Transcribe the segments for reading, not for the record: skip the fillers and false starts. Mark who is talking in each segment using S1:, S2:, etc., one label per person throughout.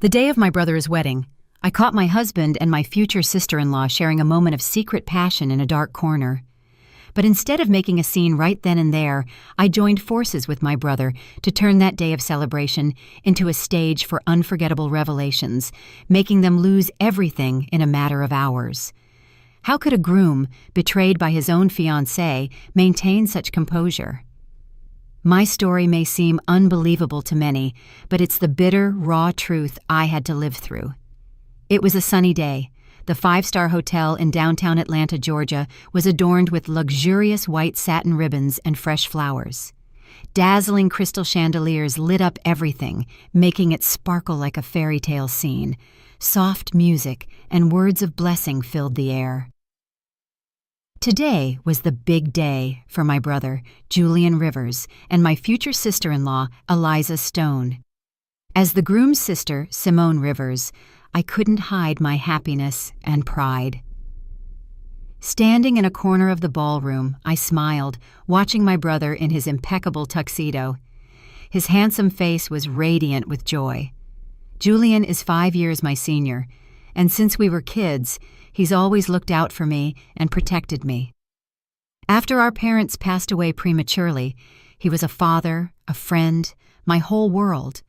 S1: The day of my brother's wedding, I caught my husband and my future sister-in-law sharing a moment of secret passion in a dark corner. But instead of making a scene right then and there, I joined forces with my brother to turn that day of celebration into a stage for unforgettable revelations, making them lose everything in a matter of hours. How could a groom, betrayed by his own fiancée, maintain such composure? My story may seem unbelievable to many, but it's the bitter, raw truth I had to live through. It was a sunny day. The five-star hotel in downtown Atlanta, Georgia, was adorned with luxurious white satin ribbons and fresh flowers. Dazzling crystal chandeliers lit up everything, making it sparkle like a fairy tale scene. Soft music and words of blessing filled the air. Today was the big day for my brother, Julian Rivers, and my future sister-in-law, Eliza Stone. As the groom's sister, Simone Rivers, I couldn't hide my happiness and pride. Standing in a corner of the ballroom, I smiled, watching my brother in his impeccable tuxedo. His handsome face was radiant with joy. Julian is 5 years my senior, and since we were kids, he's always looked out for me and protected me. After our parents passed away prematurely, he was a father, a friend, my whole world.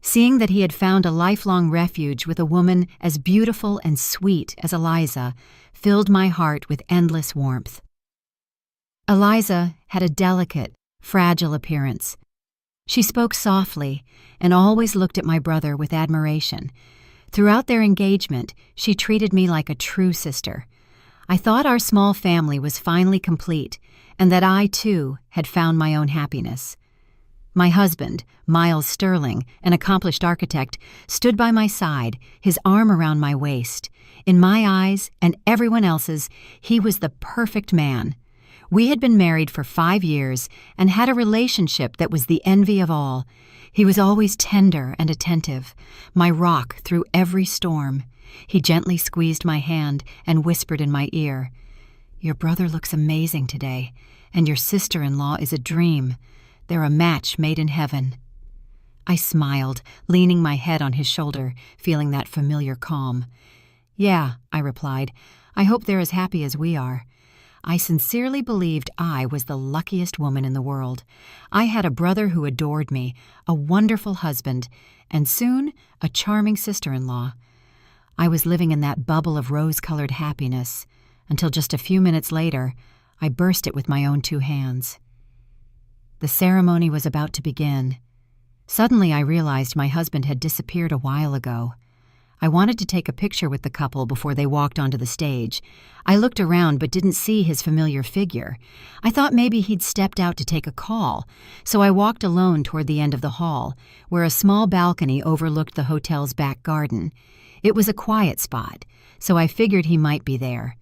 S1: Seeing that he had found a lifelong refuge with a woman as beautiful and sweet as Eliza filled my heart with endless warmth. Eliza had a delicate, fragile appearance. She spoke softly and always looked at my brother with admiration. Throughout their engagement, she treated me like a true sister. I thought our small family was finally complete and that I, too, had found my own happiness. My husband, Miles Sterling, an accomplished architect, stood by my side, his arm around my waist. In my eyes and everyone else's, he was the perfect man. We had been married for 5 years and had a relationship that was the envy of all. He was always tender and attentive, my rock through every storm. He gently squeezed my hand and whispered in my ear, "Your brother looks amazing today, and your sister-in-law is a dream. They're a match made in heaven." I smiled, leaning my head on his shoulder, feeling that familiar calm. "Yeah," I replied, "I hope they're as happy as we are." I sincerely believed I was the luckiest woman in the world. I had a brother who adored me, a wonderful husband, and soon a charming sister-in-law. I was living in that bubble of rose-colored happiness, until just a few minutes later, I burst it with my own 2 hands. The ceremony was about to begin. Suddenly I realized my husband had disappeared a while ago. I wanted to take a picture with the couple before they walked onto the stage. I looked around but didn't see his familiar figure. I thought maybe he'd stepped out to take a call, so I walked alone toward the end of the hall, where a small balcony overlooked the hotel's back garden. It was a quiet spot, so I figured he might be there.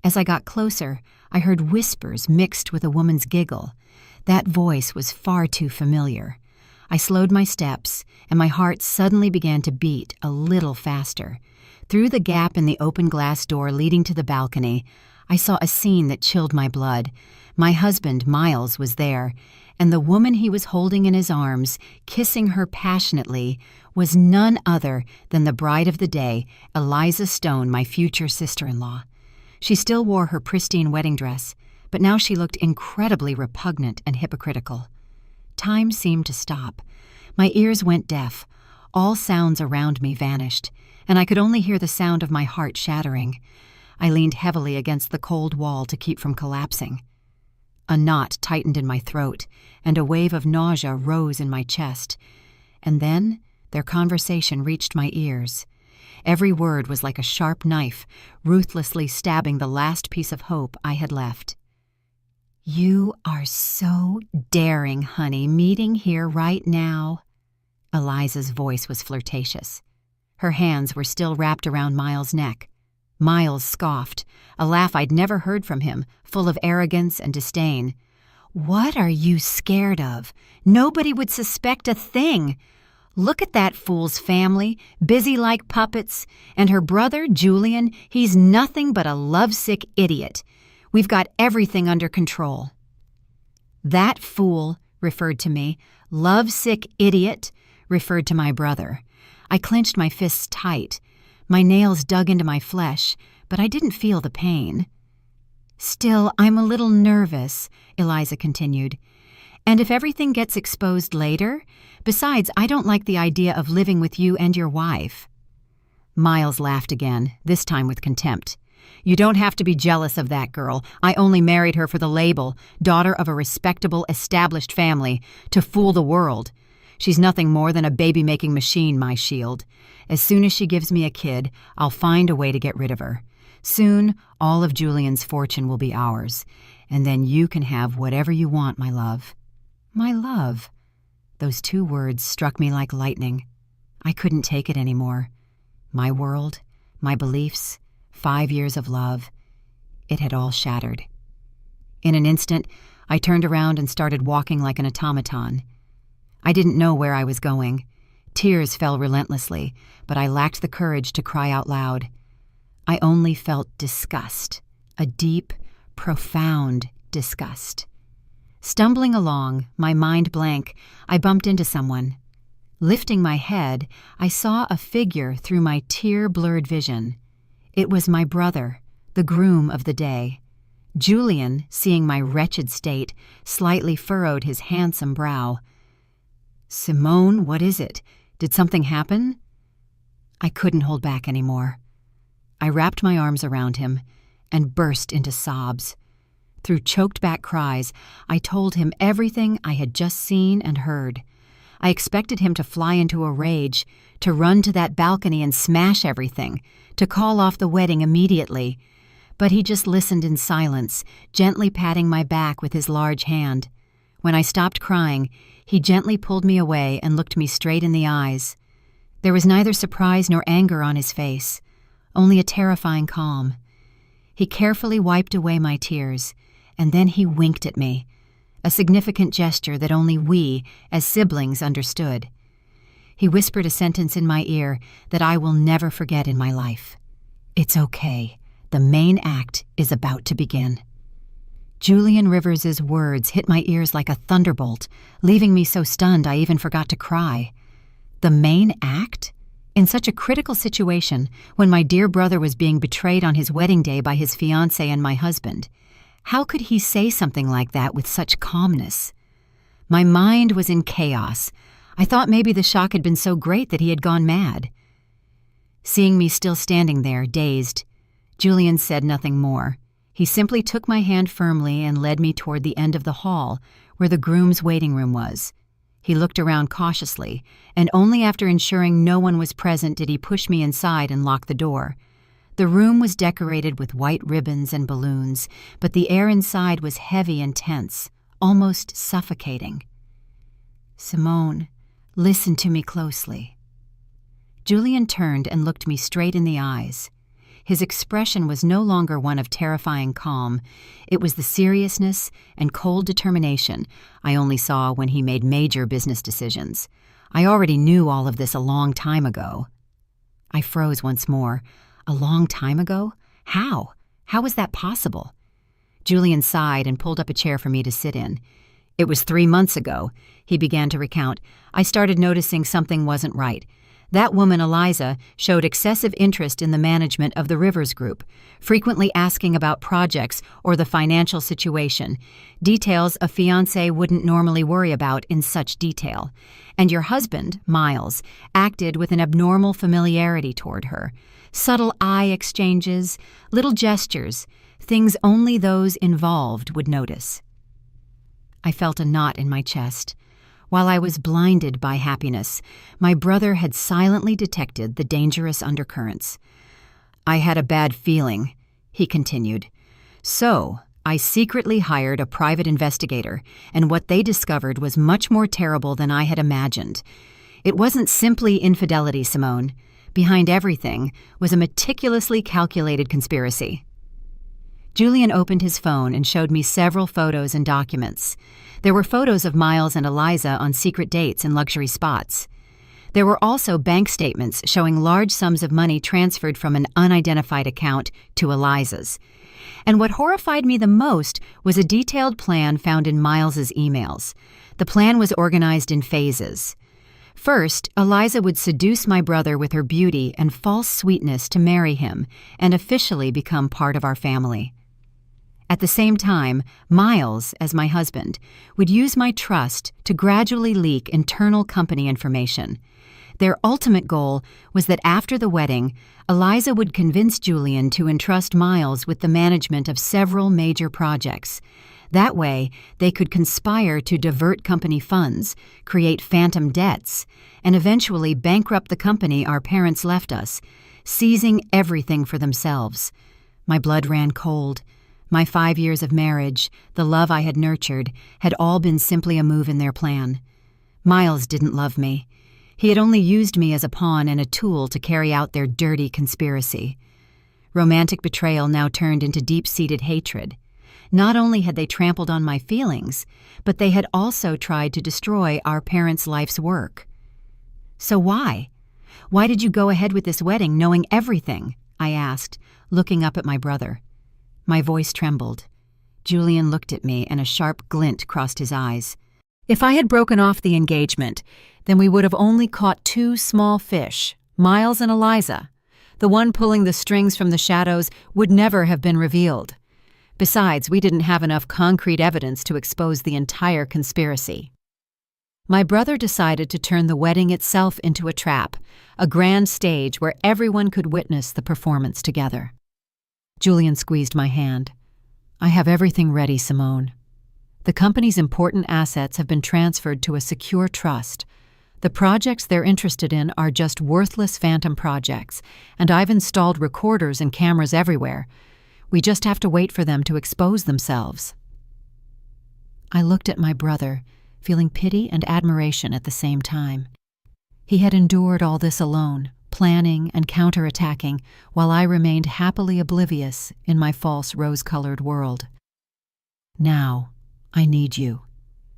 S1: As I got closer, I heard whispers mixed with a woman's giggle. That voice was far too familiar. I slowed my steps, and my heart suddenly began to beat a little faster. Through the gap in the open glass door leading to the balcony, I saw a scene that chilled my blood. My husband, Miles, was there, and the woman he was holding in his arms, kissing her passionately, was none other than the bride of the day, Eliza Stone, my future sister-in-law. She still wore her pristine wedding dress, but now she looked incredibly repugnant and hypocritical. Time seemed to stop. My ears went deaf. All sounds around me vanished, and I could only hear the sound of my heart shattering. I leaned heavily against the cold wall to keep from collapsing. A knot tightened in my throat, and a wave of nausea rose in my chest. And then their conversation reached my ears. Every word was like a sharp knife, ruthlessly stabbing the last piece of hope I had left. "You are so daring, honey, meeting here right now." Eliza's voice was flirtatious. Her hands were still wrapped around Miles' neck. Miles scoffed, a laugh I'd never heard from him, full of arrogance and disdain. "What are you scared of? Nobody would suspect a thing. Look at that fool's family, busy like puppets, and her brother, Julian, he's nothing but a lovesick idiot. We've got everything under control." That fool referred to me. Lovesick idiot referred to my brother. I clenched my fists tight. My nails dug into my flesh, but I didn't feel the pain. "Still, I'm a little nervous," Eliza continued. "And if everything gets exposed later? Besides, I don't like the idea of living with you and your wife." Miles laughed again, this time with contempt. "You don't have to be jealous of that girl. I only married her for the label, daughter of a respectable, established family, to fool the world. She's nothing more than a baby-making machine, my shield. As soon as she gives me a kid, I'll find a way to get rid of her. Soon, all of Julian's fortune will be ours, and then you can have whatever you want, my love." My love. Those 2 words struck me like lightning. I couldn't take it anymore. My world, my beliefs, 5 years of love, it had all shattered. In an instant, I turned around and started walking like an automaton. I didn't know where I was going. Tears fell relentlessly, but I lacked the courage to cry out loud. I only felt disgust, a deep, profound disgust. Stumbling along, my mind blank, I bumped into someone. Lifting my head, I saw a figure through my tear-blurred vision. It was my brother, the groom of the day. Julian, seeing my wretched state, slightly furrowed his handsome brow. "Simone, what is it? Did something happen?" I couldn't hold back anymore. I wrapped my arms around him and burst into sobs. Through choked-back cries, I told him everything I had just seen and heard. I expected him to fly into a rage, to run to that balcony and smash everything, to call off the wedding immediately. But he just listened in silence, gently patting my back with his large hand. When I stopped crying, he gently pulled me away and looked me straight in the eyes. There was neither surprise nor anger on his face, only a terrifying calm. He carefully wiped away my tears, and then he winked at me, a significant gesture that only we, as siblings, understood. He whispered a sentence in my ear that I will never forget in my life. "It's okay. The main act is about to begin." Julian Rivers's words hit my ears like a thunderbolt, leaving me so stunned I even forgot to cry. The main act? In such a critical situation, when my dear brother was being betrayed on his wedding day by his fiancée and my husband, how could he say something like that with such calmness? My mind was in chaos. I thought maybe the shock had been so great that he had gone mad. Seeing me still standing there, dazed, Julian said nothing more. He simply took my hand firmly and led me toward the end of the hall, where the groom's waiting room was. He looked around cautiously, and only after ensuring no one was present did he push me inside and lock the door. The room was decorated with white ribbons and balloons, but the air inside was heavy and tense, almost suffocating. "Simone, listen to me closely." Julian turned and looked me straight in the eyes. His expression was no longer one of terrifying calm. It was the seriousness and cold determination I only saw when he made major business decisions. I already knew all of this a long time ago. I froze once more. A long time ago? How? How was that possible? Julian sighed and pulled up a chair for me to sit in. "It was 3 months ago," he began to recount. "I started noticing something wasn't right. That woman, Eliza, showed excessive interest in the management of the Rivers Group, frequently asking about projects or the financial situation, details a fiancé wouldn't normally worry about in such detail. And your husband, Miles, acted with an abnormal familiarity toward her. Subtle eye exchanges, little gestures, things only those involved would notice." I felt a knot in my chest. While I was blinded by happiness, my brother had silently detected the dangerous undercurrents. "I had a bad feeling," he continued. "So, I secretly hired a private investigator, and what they discovered was much more terrible than I had imagined. It wasn't simply infidelity, Simone. Behind everything was a meticulously calculated conspiracy." Julian opened his phone and showed me several photos and documents. There were photos of Miles and Eliza on secret dates in luxury spots. There were also bank statements showing large sums of money transferred from an unidentified account to Eliza's. And what horrified me the most was a detailed plan found in Miles's emails. The plan was organized in phases. First, Eliza would seduce my brother with her beauty and false sweetness to marry him and officially become part of our family. At the same time, Miles, as my husband, would use my trust to gradually leak internal company information. Their ultimate goal was that after the wedding, Eliza would convince Julian to entrust Miles with the management of several major projects. That way, they could conspire to divert company funds, create phantom debts, and eventually bankrupt the company our parents left us, seizing everything for themselves. My blood ran cold. My 5 years of marriage, the love I had nurtured, had all been simply a move in their plan. Miles didn't love me. He had only used me as a pawn and a tool to carry out their dirty conspiracy. Romantic betrayal now turned into deep-seated hatred. Not only had they trampled on my feelings, but they had also tried to destroy our parents' life's work. So why? Why did you go ahead with this wedding knowing everything? I asked, looking up at my brother. My voice trembled. Julian looked at me and a sharp glint crossed his eyes. If I had broken off the engagement, then we would have only caught 2 small fish, Miles and Eliza. The one pulling the strings from the shadows would never have been revealed. Besides, we didn't have enough concrete evidence to expose the entire conspiracy. My brother decided to turn the wedding itself into a trap, a grand stage where everyone could witness the performance together. Julian squeezed my hand. I have everything ready, Simone. The company's important assets have been transferred to a secure trust. The projects they're interested in are just worthless phantom projects, and I've installed recorders and cameras everywhere. We just have to wait for them to expose themselves. I looked at my brother, feeling pity and admiration at the same time. He had endured all this alone, planning and counterattacking, while I remained happily oblivious in my false rose-colored world. Now, I need you.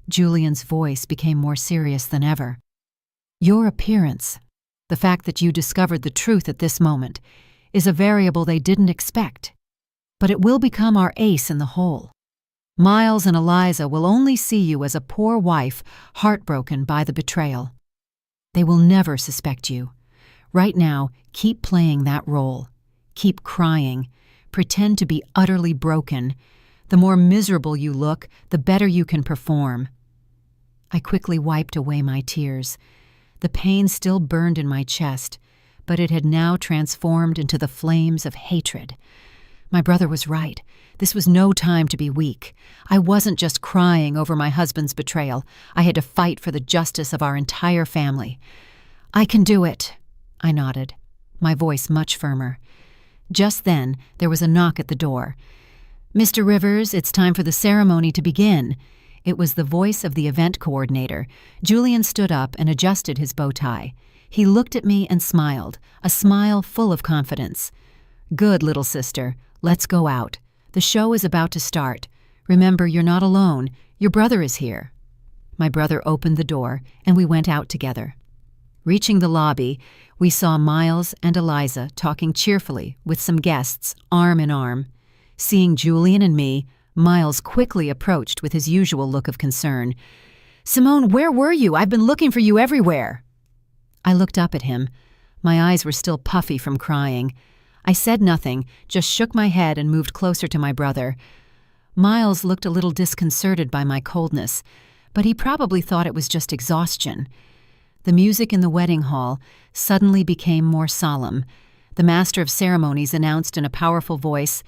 S1: Julian's voice became more serious than ever. Your appearance, the fact that you discovered the truth at this moment, is a variable they didn't expect. But it will become our ace in the hole. Miles and Eliza will only see you as a poor wife heartbroken by the betrayal. They will never suspect you. Right now, keep playing that role. Keep crying. Pretend to be utterly broken. The more miserable you look, the better you can perform. I quickly wiped away my tears. The pain still burned in my chest, but it had now transformed into the flames of hatred. My brother was right. This was no time to be weak. I wasn't just crying over my husband's betrayal. I had to fight for the justice of our entire family. I can do it, I nodded, my voice much firmer. Just then, there was a knock at the door. Mr. Rivers, it's time for the ceremony to begin. It was the voice of the event coordinator. Julian stood up and adjusted his bow tie. He looked at me and smiled, a smile full of confidence. Good, little sister. Let's go out. The show is about to start. Remember, you're not alone. Your brother is here. My brother opened the door, and we went out together. Reaching the lobby, we saw Miles and Eliza talking cheerfully with some guests, arm in arm. Seeing Julian and me, Miles quickly approached with his usual look of concern. Simone, where were you? I've been looking for you everywhere. I looked up at him. My eyes were still puffy from crying. I said nothing, just shook my head and moved closer to my brother. Miles looked a little disconcerted by my coldness, but he probably thought it was just exhaustion. The music in the wedding hall suddenly became more solemn. The master of ceremonies announced in a powerful voice,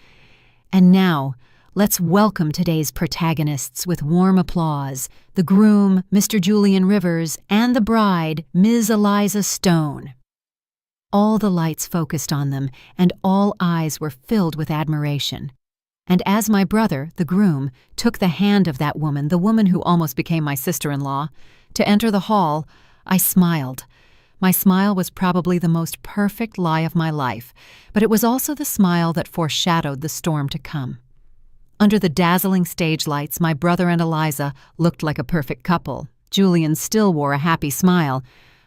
S1: "And now, let's welcome today's protagonists with warm applause, the groom, Mr. Julian Rivers, and the bride, Ms. Eliza Stone." All the lights focused on them, and all eyes were filled with admiration. And as my brother, the groom, took the hand of that woman, the woman who almost became my sister-in-law, to enter the hall, I smiled. My smile was probably the most perfect lie of my life, but it was also the smile that foreshadowed the storm to come. Under the dazzling stage lights, my brother and Eliza looked like a perfect couple. Julian still wore a happy smile,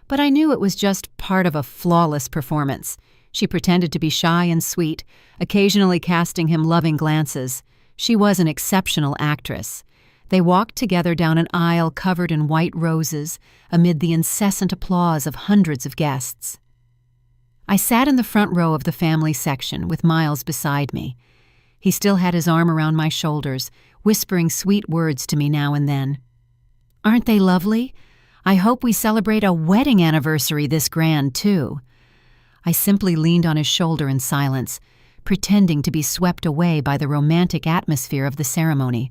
S1: but I knew it was just part of a flawless performance. She pretended to be shy and sweet, occasionally casting him loving glances. She was an exceptional actress. They walked together down an aisle covered in white roses amid the incessant applause of hundreds of guests. I sat in the front row of the family section with Miles beside me. He still had his arm around my shoulders, whispering sweet words to me now and then. "Aren't they lovely? I hope we celebrate a wedding anniversary this grand, too." I simply leaned on his shoulder in silence, pretending to be swept away by the romantic atmosphere of the ceremony.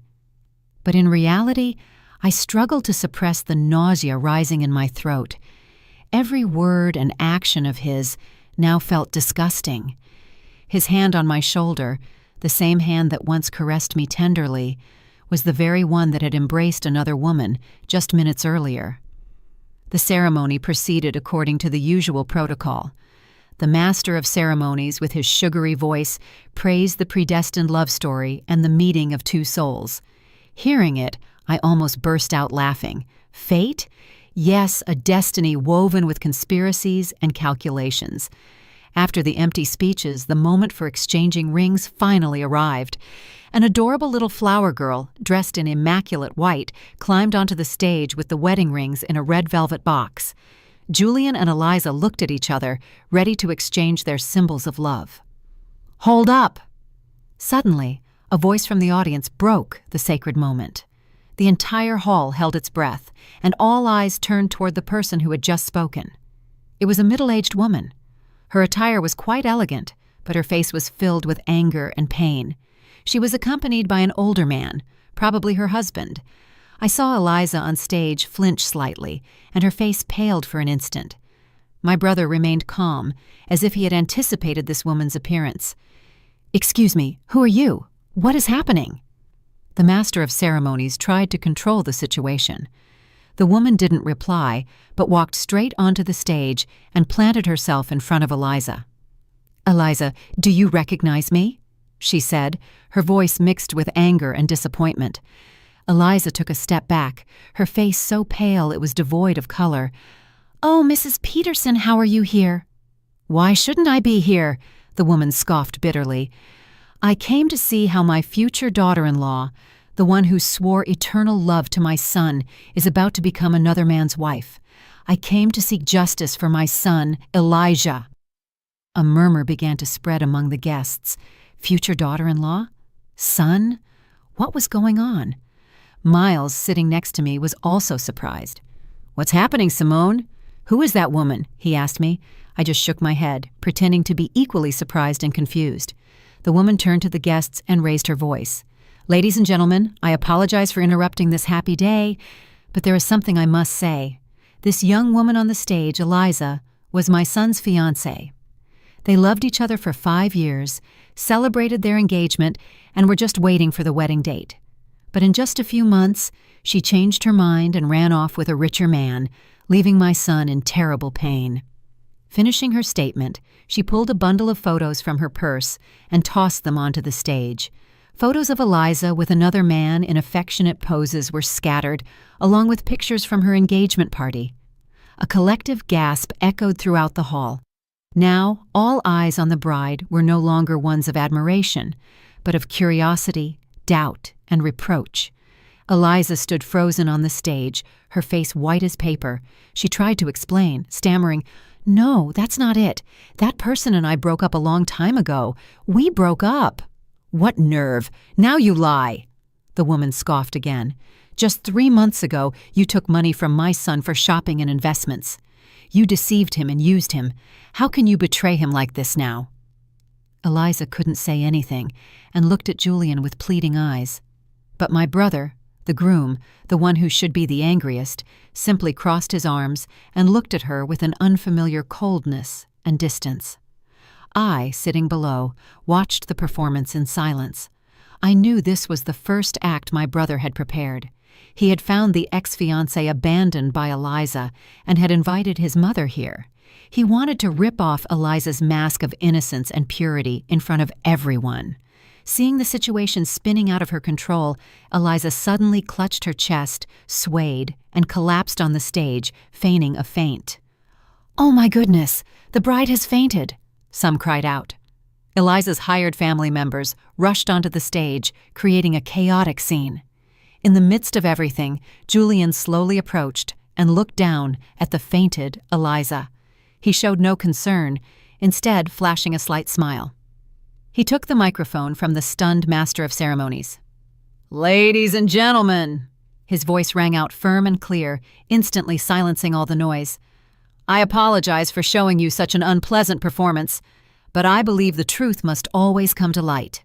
S1: But in reality, I struggled to suppress the nausea rising in my throat. Every word and action of his now felt disgusting. His hand on my shoulder, the same hand that once caressed me tenderly, was the very one that had embraced another woman just minutes earlier. The ceremony proceeded according to the usual protocol. The master of ceremonies, with his sugary voice, praised the predestined love story and the meeting of two souls. Hearing it, I almost burst out laughing. Fate? Yes, a destiny woven with conspiracies and calculations. After the empty speeches, the moment for exchanging rings finally arrived. An adorable little flower girl, dressed in immaculate white, climbed onto the stage with the wedding rings in a red velvet box. Julian and Eliza looked at each other, ready to exchange their symbols of love. "Hold up!" Suddenly, a voice from the audience broke the sacred moment. The entire hall held its breath, and all eyes turned toward the person who had just spoken. It was a middle-aged woman. Her attire was quite elegant, but her face was filled with anger and pain. She was accompanied by an older man, probably her husband. I saw Eliza on stage flinch slightly, and her face paled for an instant. My brother remained calm, as if he had anticipated this woman's appearance. "Excuse me, who are you? What is happening?" The master of ceremonies tried to control the situation. The woman didn't reply, but walked straight onto the stage and planted herself in front of Eliza. "Eliza, do you recognize me?" she said, her voice mixed with anger and disappointment. Eliza took a step back, her face so pale it was devoid of color. "Oh, Mrs. Peterson, how are you here?" "Why shouldn't I be here?" the woman scoffed bitterly. "I came to see how my future daughter-in-law, the one who swore eternal love to my son, is about to become another man's wife. I came to seek justice for my son, Elijah." A murmur began to spread among the guests. Future daughter-in-law? Son? What was going on? Miles, sitting next to me, was also surprised. "What's happening, Simone? Who is that woman?" he asked me. I just shook my head, pretending to be equally surprised and confused. The woman turned to the guests and raised her voice. "Ladies and gentlemen, I apologize for interrupting this happy day, but there is something I must say. This young woman on the stage, Eliza, was my son's fiancée. They loved each other for 5 years, celebrated their engagement, and were just waiting for the wedding date. But in just a few months, she changed her mind and ran off with a richer man, leaving my son in terrible pain." Finishing her statement, she pulled a bundle of photos from her purse and tossed them onto the stage. Photos of Eliza with another man in affectionate poses were scattered, along with pictures from her engagement party. A collective gasp echoed throughout the hall. Now, all eyes on the bride were no longer ones of admiration, but of curiosity, doubt, and reproach. Eliza stood frozen on the stage, her face white as paper. She tried to explain, stammering, "No, that's not it. That person and I broke up a long time ago. We broke up." "What nerve! Now you lie!" The woman scoffed again. "Just 3 months ago, you took money from my son for shopping and investments. You deceived him and used him. How can you betray him like this now?" Eliza couldn't say anything and looked at Julian with pleading eyes. But my brother, the groom, the one who should be the angriest, simply crossed his arms and looked at her with an unfamiliar coldness and distance. I, sitting below, watched the performance in silence. I knew this was the first act my brother had prepared. He had found the ex-fiancée abandoned by Eliza and had invited his mother here. He wanted to rip off Eliza's mask of innocence and purity in front of everyone. Seeing the situation spinning out of her control, Eliza suddenly clutched her chest, swayed, and collapsed on the stage, feigning a faint. "Oh my goodness, the bride has fainted," some cried out. Eliza's hired family members rushed onto the stage, creating a chaotic scene. In the midst of everything, Julian slowly approached and looked down at the fainted Eliza. He showed no concern, instead flashing a slight smile. He took the microphone from the stunned master of ceremonies. "Ladies and gentlemen," his voice rang out firm and clear, instantly silencing all the noise. "I apologize for showing you such an unpleasant performance, but I believe the truth must always come to light."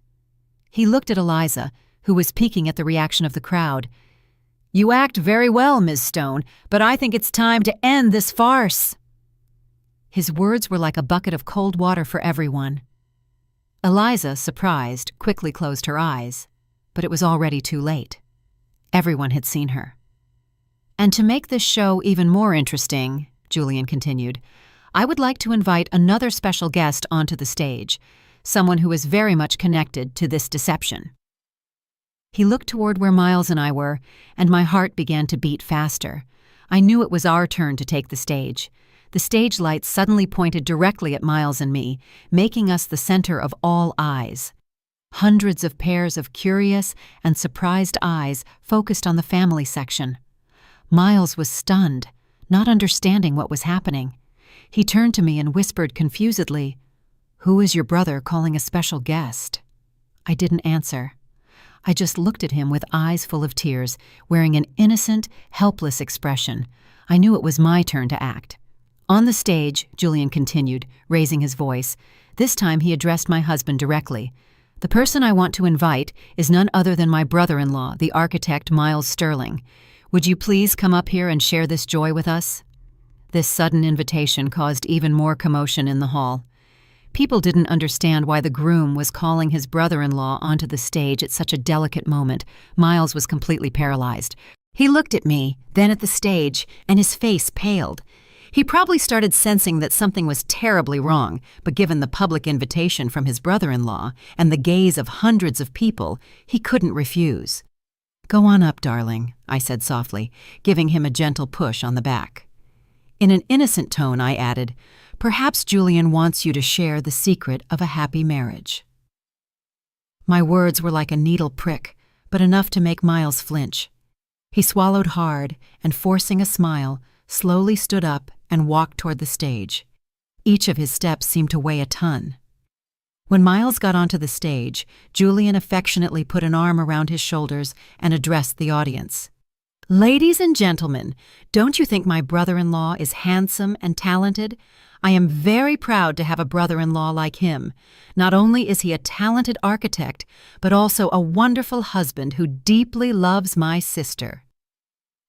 S1: He looked at Eliza, who was peeking at the reaction of the crowd. "You act very well, Ms. Stone, but I think it's time to end this farce." His words were like a bucket of cold water for everyone. Eliza, surprised, quickly closed her eyes, but it was already too late. Everyone had seen her. "And to make this show even more interesting," Julian continued, "I would like to invite another special guest onto the stage, someone who is very much connected to this deception." He looked toward where Miles and I were, and my heart began to beat faster. I knew it was our turn to take the stage. The stage lights suddenly pointed directly at Miles and me, making us the center of all eyes. Hundreds of pairs of curious and surprised eyes focused on the family section. Miles was stunned, not understanding what was happening. He turned to me and whispered confusedly, "Who is your brother calling a special guest?" I didn't answer. I just looked at him with eyes full of tears, wearing an innocent, helpless expression. I knew it was my turn to act. "On the stage," Julian continued, raising his voice. This time he addressed my husband directly. "The person I want to invite is none other than my brother-in-law, the architect Miles Sterling. Would you please come up here and share this joy with us?" This sudden invitation caused even more commotion in the hall. People didn't understand why the groom was calling his brother-in-law onto the stage at such a delicate moment. Miles was completely paralyzed. He looked at me, then at the stage, and his face paled. He probably started sensing that something was terribly wrong, but given the public invitation from his brother-in-law and the gaze of hundreds of people, he couldn't refuse. "Go on up, darling," I said softly, giving him a gentle push on the back. In an innocent tone, I added, "Perhaps Julian wants you to share the secret of a happy marriage." My words were like a needle prick, but enough to make Miles flinch. He swallowed hard and, forcing a smile, slowly stood up and walked toward the stage. Each of his steps seemed to weigh a ton. When Miles got onto the stage, Julian affectionately put an arm around his shoulders and addressed the audience. "Ladies and gentlemen, don't you think my brother-in-law is handsome and talented? I am very proud to have a brother-in-law like him. Not only is he a talented architect, but also a wonderful husband who deeply loves my sister."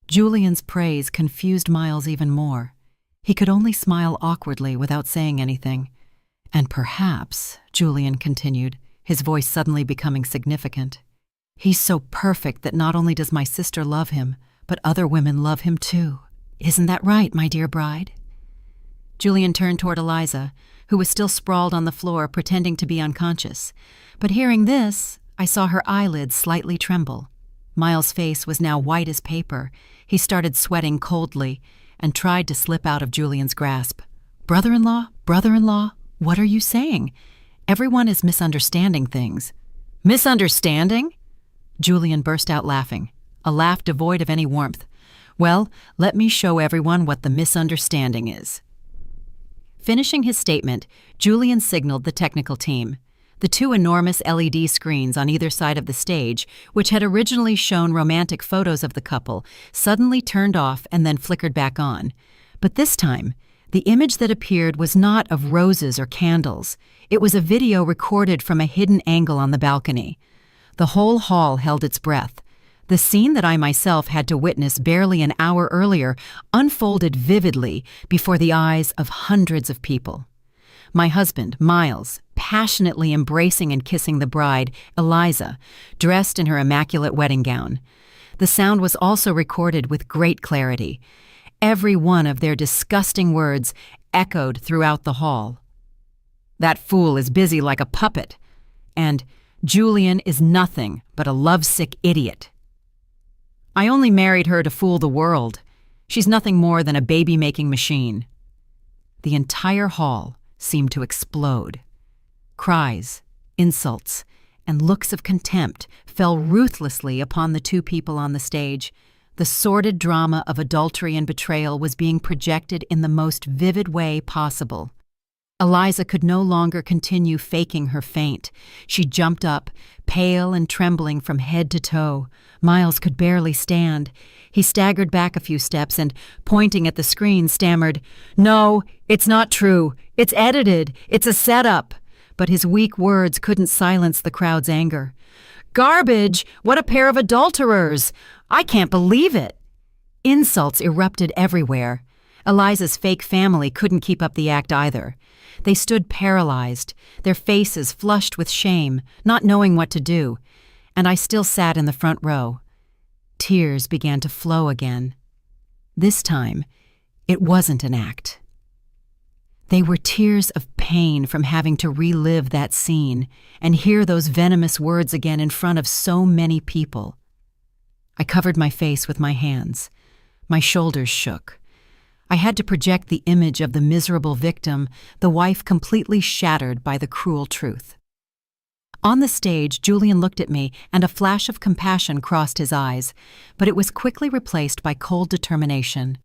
S1: Julian's praise confused Miles even more. He could only smile awkwardly without saying anything. "And perhaps," Julian continued, his voice suddenly becoming significant, "he's so perfect that not only does my sister love him, but other women love him too. Isn't that right, my dear bride?" Julian turned toward Eliza, who was still sprawled on the floor pretending to be unconscious. But hearing this, I saw her eyelids slightly tremble. Miles' face was now white as paper. He started sweating coldly and tried to slip out of Julian's grasp. "Brother-in-law? Brother-in-law? What are you saying? Everyone is misunderstanding things." "Misunderstanding?" Julian burst out laughing, a laugh devoid of any warmth. "Well, let me show everyone what the misunderstanding is." Finishing his statement, Julian signaled the technical team. The two enormous LED screens on either side of the stage, which had originally shown romantic photos of the couple, suddenly turned off and then flickered back on. But this time, the image that appeared was not of roses or candles. It was a video recorded from a hidden angle on the balcony. The whole hall held its breath. The scene that I myself had to witness barely an hour earlier unfolded vividly before the eyes of hundreds of people. My husband, Miles, passionately embracing and kissing the bride, Eliza, dressed in her immaculate wedding gown. The sound was also recorded with great clarity. Every one of their disgusting words echoed throughout the hall. "That fool is busy like a puppet," and "Julian is nothing but a lovesick idiot." "I only married her to fool the world. She's nothing more than a baby-making machine." The entire hall seemed to explode. Cries, insults, and looks of contempt fell ruthlessly upon the two people on the stage. The sordid drama of adultery and betrayal was being projected in the most vivid way possible. Eliza could no longer continue faking her faint. She jumped up, pale and trembling from head to toe. Miles could barely stand. He staggered back a few steps and, pointing at the screen, stammered, "No, it's not true. It's edited. It's a setup." But his weak words couldn't silence the crowd's anger. "Garbage! What a pair of adulterers! I can't believe it!" Insults erupted everywhere. Eliza's fake family couldn't keep up the act either. They stood paralyzed, their faces flushed with shame, not knowing what to do, and I still sat in the front row. Tears began to flow again. This time, it wasn't an act. They were tears of pain from having to relive that scene and hear those venomous words again in front of so many people. I covered my face with my hands. My shoulders shook. I had to project the image of the miserable victim, the wife completely shattered by the cruel truth. On the stage, Julian looked at me, and a flash of compassion crossed his eyes, but it was quickly replaced by cold determination.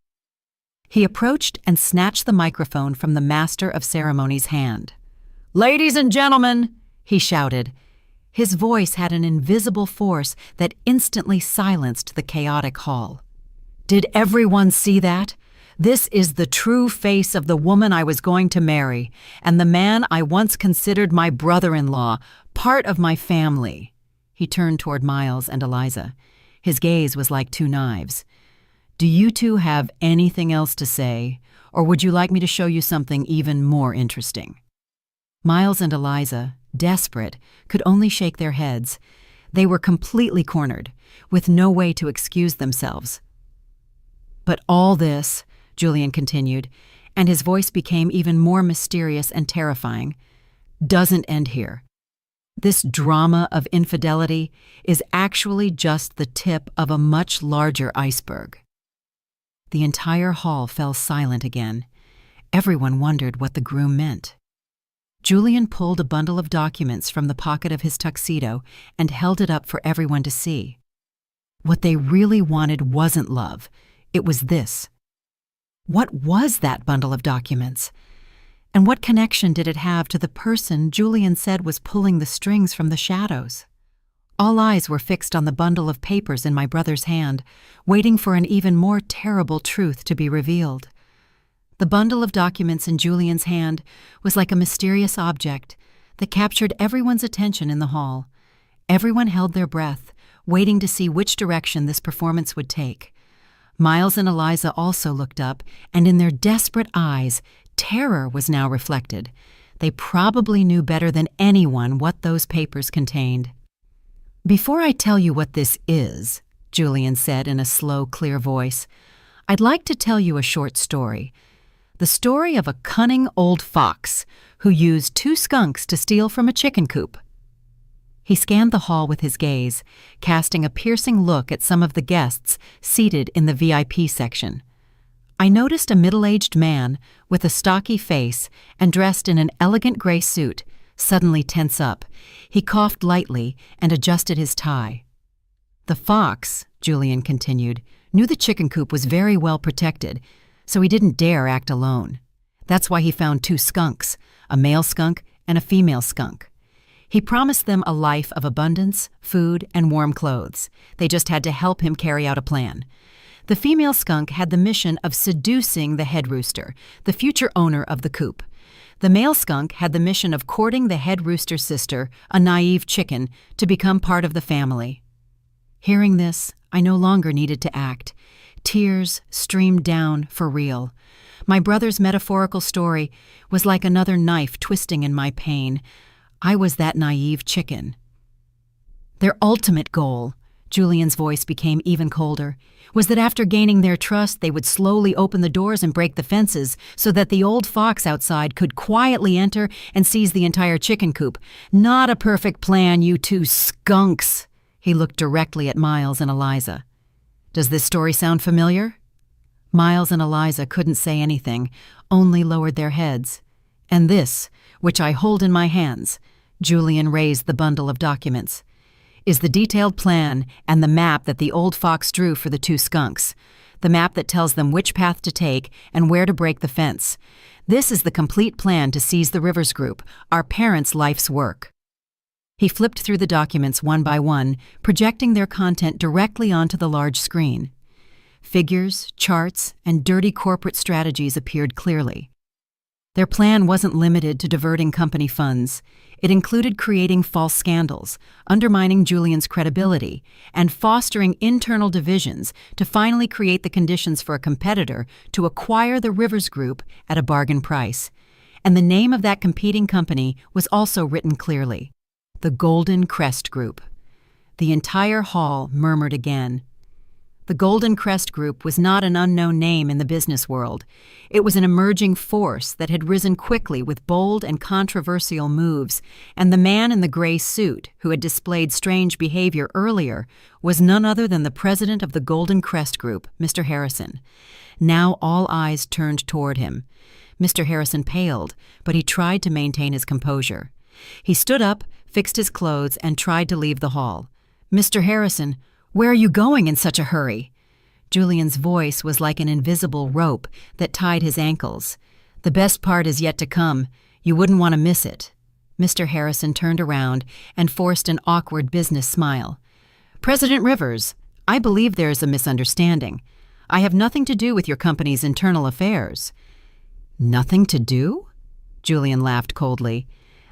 S1: He approached and snatched the microphone from the master of ceremonies' hand. "Ladies and gentlemen," he shouted. His voice had an invisible force that instantly silenced the chaotic hall. "Did everyone see that? This is the true face of the woman I was going to marry, and the man I once considered my brother-in-law, part of my family." He turned toward Miles and Eliza. His gaze was like two knives. "Do you two have anything else to say, or would you like me to show you something even more interesting?" Miles and Eliza, desperate, could only shake their heads. They were completely cornered, with no way to excuse themselves. "But all this," Julian continued, and his voice became even more mysterious and terrifying, "doesn't end here. This drama of infidelity is actually just the tip of a much larger iceberg." The entire hall fell silent again. Everyone wondered what the groom meant. Julian pulled a bundle of documents from the pocket of his tuxedo and held it up for everyone to see. What they really wanted wasn't love. It was this. What was that bundle of documents? And what connection did it have to the person Julian said was pulling the strings from the shadows? All eyes were fixed on the bundle of papers in my brother's hand, waiting for an even more terrible truth to be revealed. The bundle of documents in Julian's hand was like a mysterious object that captured everyone's attention in the hall. Everyone held their breath, waiting to see which direction this performance would take. Miles and Eliza also looked up, and in their desperate eyes, terror was now reflected. They probably knew better than anyone what those papers contained. "Before I tell you what this is," Julian said in a slow, clear voice, "I'd like to tell you a short story. The story of a cunning old fox who used two skunks to steal from a chicken coop." He scanned the hall with his gaze, casting a piercing look at some of the guests seated in the VIP section. I noticed a middle-aged man with a stocky face and dressed in an elegant gray suit suddenly tense up. He coughed lightly and adjusted his tie. "The fox," Julian continued, "knew the chicken coop was very well protected, so he didn't dare act alone. That's why he found two skunks, a male skunk and a female skunk. He promised them a life of abundance, food, and warm clothes. They just had to help him carry out a plan. The female skunk had the mission of seducing the head rooster, the future owner of the coop. The male skunk had the mission of courting the head rooster's sister, a naive chicken, to become part of the family." Hearing this, I no longer needed to act. Tears streamed down for real. My brother's metaphorical story was like another knife twisting in my pain. I was that naive chicken. Their ultimate goal, Julian's voice became even colder, was that after gaining their trust, they would slowly open the doors and break the fences so that the old fox outside could quietly enter and seize the entire chicken coop. "Not a perfect plan, you two skunks." He looked directly at Miles and Eliza. "Does this story sound familiar?" Miles and Eliza couldn't say anything, only lowered their heads. "And this, which I hold in my hands," Julian raised the bundle of documents. "Is the detailed plan and the map that the old fox drew for the two skunks. The map that tells them which path to take and where to break the fence. This is the complete plan to seize the Rivers Group, our parents' life's work." He flipped through the documents one by one, projecting their content directly onto the large screen. Figures, charts, and dirty corporate strategies appeared clearly. Their plan wasn't limited to diverting company funds. It included creating false scandals, undermining Julian's credibility, and fostering internal divisions to finally create the conditions for a competitor to acquire the Rivers Group at a bargain price. And the name of that competing company was also written clearly: the Golden Crest Group. The entire hall murmured again. The Golden Crest Group was not an unknown name in the business world. It was an emerging force that had risen quickly with bold and controversial moves, and the man in the gray suit, who had displayed strange behavior earlier, was none other than the president of the Golden Crest Group, Mr. Harrison. Now all eyes turned toward him. Mr. Harrison paled, but he tried to maintain his composure. He stood up, fixed his clothes, and tried to leave the hall. "Mr. Harrison, where are you going in such a hurry?" Julian's voice was like an invisible rope that tied his ankles. "The best part is yet to come. You wouldn't want to miss it." Mr. Harrison turned around and forced an awkward business smile. "President Rivers, I believe there is a misunderstanding. I have nothing to do with your company's internal affairs." "Nothing to do?" Julian laughed coldly.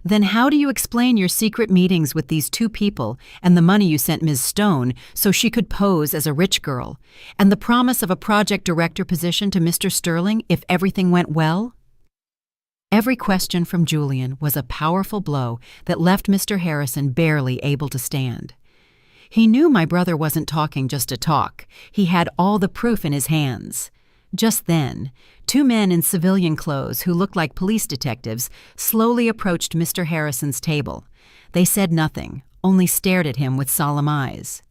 S1: "Then how do you explain your secret meetings with these two people and the money you sent Ms. Stone so she could pose as a rich girl, and the promise of a project director position to Mr. Sterling if everything went well?" Every question from Julian was a powerful blow that left Mr. Harrison barely able to stand. He knew my brother wasn't talking just to talk. He had all the proof in his hands. Just then, two men in civilian clothes who looked like police detectives slowly approached Mr. Harrison's table. They said nothing, only stared at him with solemn eyes.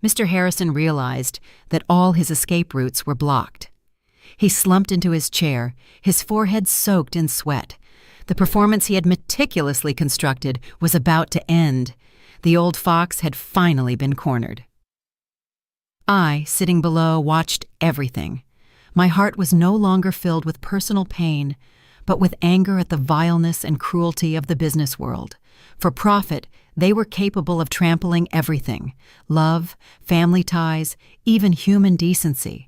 S1: Mr. Harrison realized that all his escape routes were blocked. He slumped into his chair, his forehead soaked in sweat. The performance he had meticulously constructed was about to end. The old fox had finally been cornered. I, sitting below, watched everything. My heart was no longer filled with personal pain, but with anger at the vileness and cruelty of the business world. For profit, they were capable of trampling everything: love, family ties, even human decency.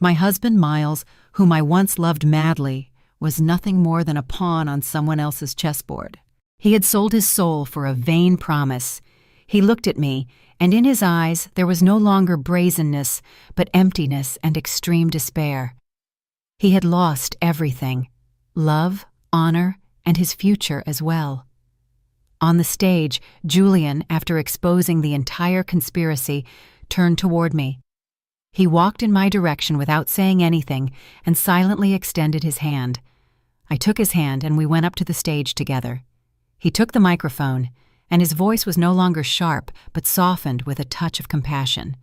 S1: My husband, Miles, whom I once loved madly, was nothing more than a pawn on someone else's chessboard. He had sold his soul for a vain promise. He looked at me, and in his eyes there was no longer brazenness, but emptiness and extreme despair. He had lost everything: love, honor, and his future as well. On the stage, Julian, after exposing the entire conspiracy, turned toward me. He walked in my direction without saying anything and silently extended his hand. I took his hand and we went up to the stage together. He took the microphone, and his voice was no longer sharp, but softened with a touch of compassion.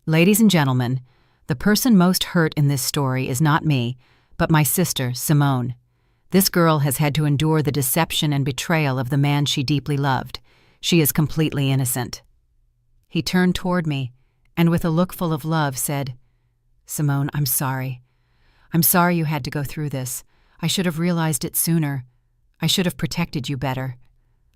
S1: "Ladies and gentlemen, the person most hurt in this story is not me, but my sister, Simone. This girl has had to endure the deception and betrayal of the man she deeply loved. She is completely innocent." He turned toward me, and with a look full of love said, "Simone, I'm sorry. I'm sorry you had to go through this. I should have realized it sooner. I should have protected you better."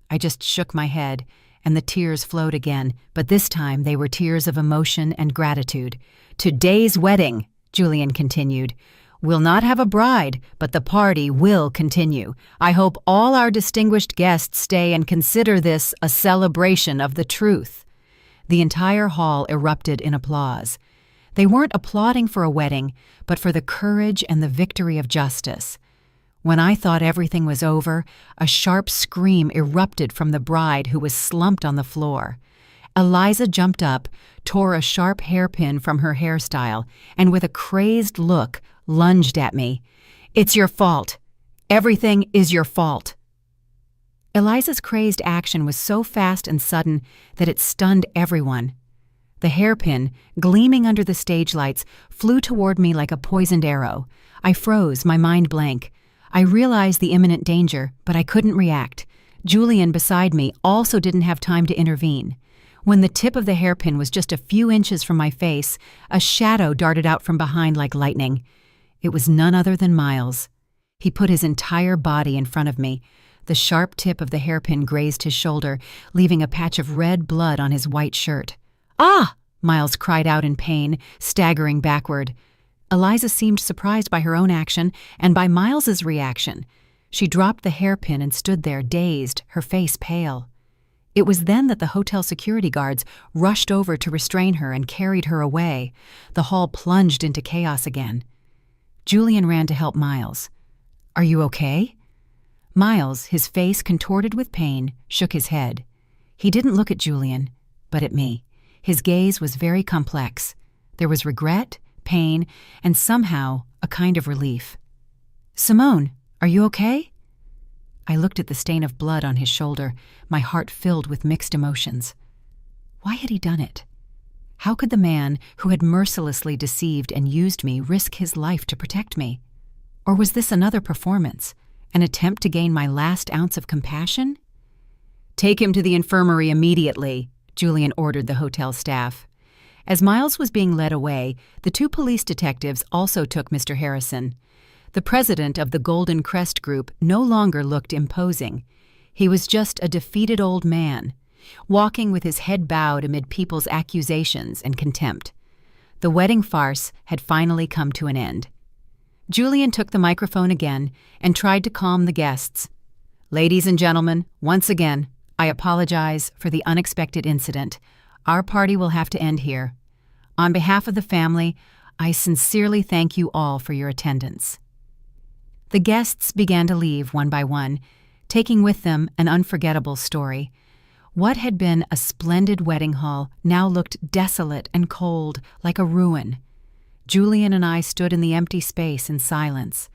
S1: I just shook my head, and the tears flowed again, but this time they were tears of emotion and gratitude. "Today's wedding," Julian continued, "will not have a bride, but the party will continue. I hope all our distinguished guests stay and consider this a celebration of the truth." The entire hall erupted in applause. They weren't applauding for a wedding, but for the courage and the victory of justice. When I thought everything was over, a sharp scream erupted from the bride, who was slumped on the floor. Eliza jumped up, tore a sharp hairpin from her hairstyle, and with a crazed look, lunged at me. "It's your fault. Everything is your fault." Eliza's crazed action was so fast and sudden that it stunned everyone. The hairpin, gleaming under the stage lights, flew toward me like a poisoned arrow. I froze, my mind blank. I realized the imminent danger, but I couldn't react. Julian beside me also didn't have time to intervene. When the tip of the hairpin was just a few inches from my face, a shadow darted out from behind like lightning. It was none other than Miles. He put his entire body in front of me. The sharp tip of the hairpin grazed his shoulder, leaving a patch of red blood on his white shirt. "Ah!" Miles cried out in pain, staggering backward. Eliza seemed surprised by her own action and by Miles's reaction. She dropped the hairpin and stood there, dazed, her face pale. It was then that the hotel security guards rushed over to restrain her and carried her away. The hall plunged into chaos again. Julian ran to help Miles. "Are you okay?" Miles, his face contorted with pain, shook his head. He didn't look at Julian, but at me. His gaze was very complex. There was regret, pain, and somehow a kind of relief. "Simone, are you okay?" I looked at the stain of blood on his shoulder, my heart filled with mixed emotions. Why had he done it? How could the man who had mercilessly deceived and used me risk his life to protect me? Or was this another performance, an attempt to gain my last ounce of compassion? "Take him to the infirmary immediately," Julian ordered the hotel staff. As Miles was being led away, the two police detectives also took Mr. Harrison. The president of the Golden Crest Group no longer looked imposing. He was just a defeated old man, walking with his head bowed amid people's accusations and contempt. The wedding farce had finally come to an end. Julian took the microphone again and tried to calm the guests. "Ladies and gentlemen, once again, I apologize for the unexpected incident. Our party will have to end here. On behalf of the family, I sincerely thank you all for your attendance." The guests began to leave one by one, taking with them an unforgettable story. What had been a splendid wedding hall now looked desolate and cold, like a ruin. Julian and I stood in the empty space in silence.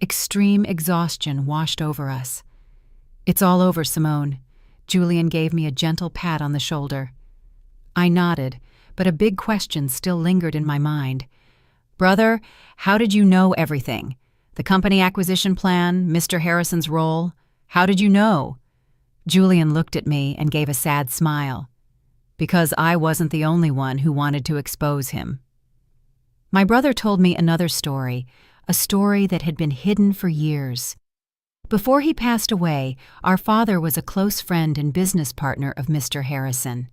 S1: Extreme exhaustion washed over us. "It's all over, Simone." Julian gave me a gentle pat on the shoulder. I nodded, but a big question still lingered in my mind. "Brother, how did you know everything? The company acquisition plan, Mr. Harrison's role? How did you know?" Julian looked at me and gave a sad smile. "Because I wasn't the only one who wanted to expose him." My brother told me another story, a story that had been hidden for years. Before he passed away, our father was a close friend and business partner of Mr. Harrison.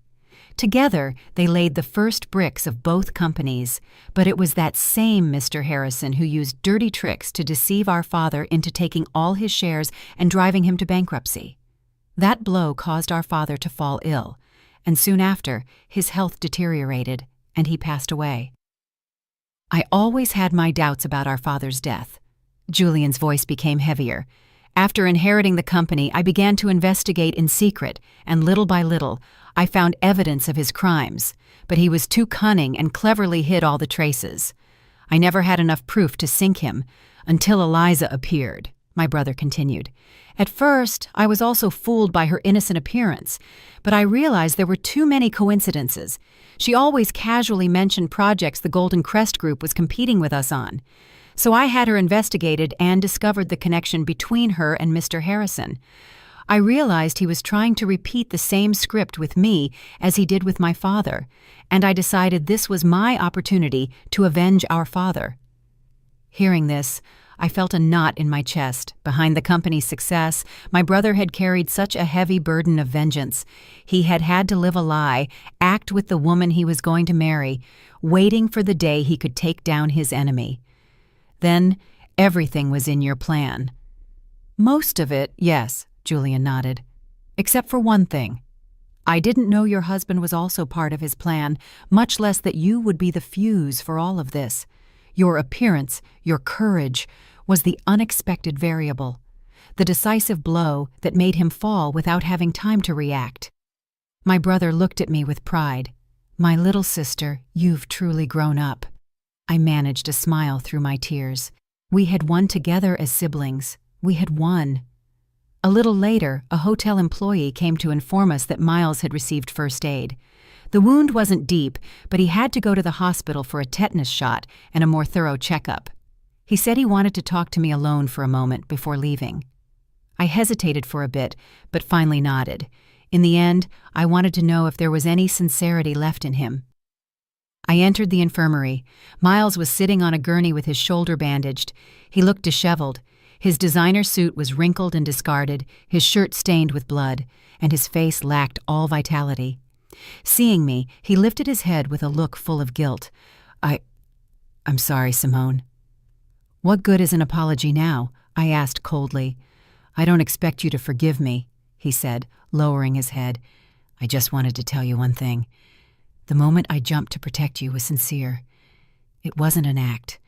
S1: Together, they laid the first bricks of both companies, but it was that same Mr. Harrison who used dirty tricks to deceive our father into taking all his shares and driving him to bankruptcy. That blow caused our father to fall ill, and soon after, his health deteriorated, and he passed away. I always had my doubts about our father's death. Julian's voice became heavier. After inheriting the company, I began to investigate in secret, and little by little, I found evidence of his crimes, but he was too cunning and cleverly hid all the traces. I never had enough proof to sink him, until Eliza appeared, my brother continued. At first, I was also fooled by her innocent appearance, but I realized there were too many coincidences. She always casually mentioned projects the Golden Crest Group was competing with us on. So I had her investigated and discovered the connection between her and Mr. Harrison. I realized he was trying to repeat the same script with me as he did with my father, and I decided this was my opportunity to avenge our father. Hearing this, I felt a knot in my chest. Behind the company's success, my brother had carried such a heavy burden of vengeance. He had had to live a lie, act with the woman he was going to marry, waiting for the day he could take down his enemy. Then, everything was in your plan. Most of it, yes, Julian nodded. Except for one thing. I didn't know your husband was also part of his plan, much less that you would be the fuse for all of this. Your appearance, your courage, was the unexpected variable, the decisive blow that made him fall without having time to react. My brother looked at me with pride. My little sister, you've truly grown up. I managed a smile through my tears. We had won together as siblings. We had won. A little later, a hotel employee came to inform us that Miles had received first aid. The wound wasn't deep, but he had to go to the hospital for a tetanus shot and a more thorough checkup. He said he wanted to talk to me alone for a moment before leaving. I hesitated for a bit, but finally nodded. In the end, I wanted to know if there was any sincerity left in him. I entered the infirmary. Miles was sitting on a gurney with his shoulder bandaged. He looked disheveled. His designer suit was wrinkled and discarded, his shirt stained with blood, and his face lacked all vitality. Seeing me, he lifted his head with a look full of guilt. I'm sorry, Simone." "What good is an apology now?" I asked coldly. "I don't expect you to forgive me," he said, lowering his head. "I just wanted to tell you one thing. The moment I jumped to protect you was sincere. It wasn't an act."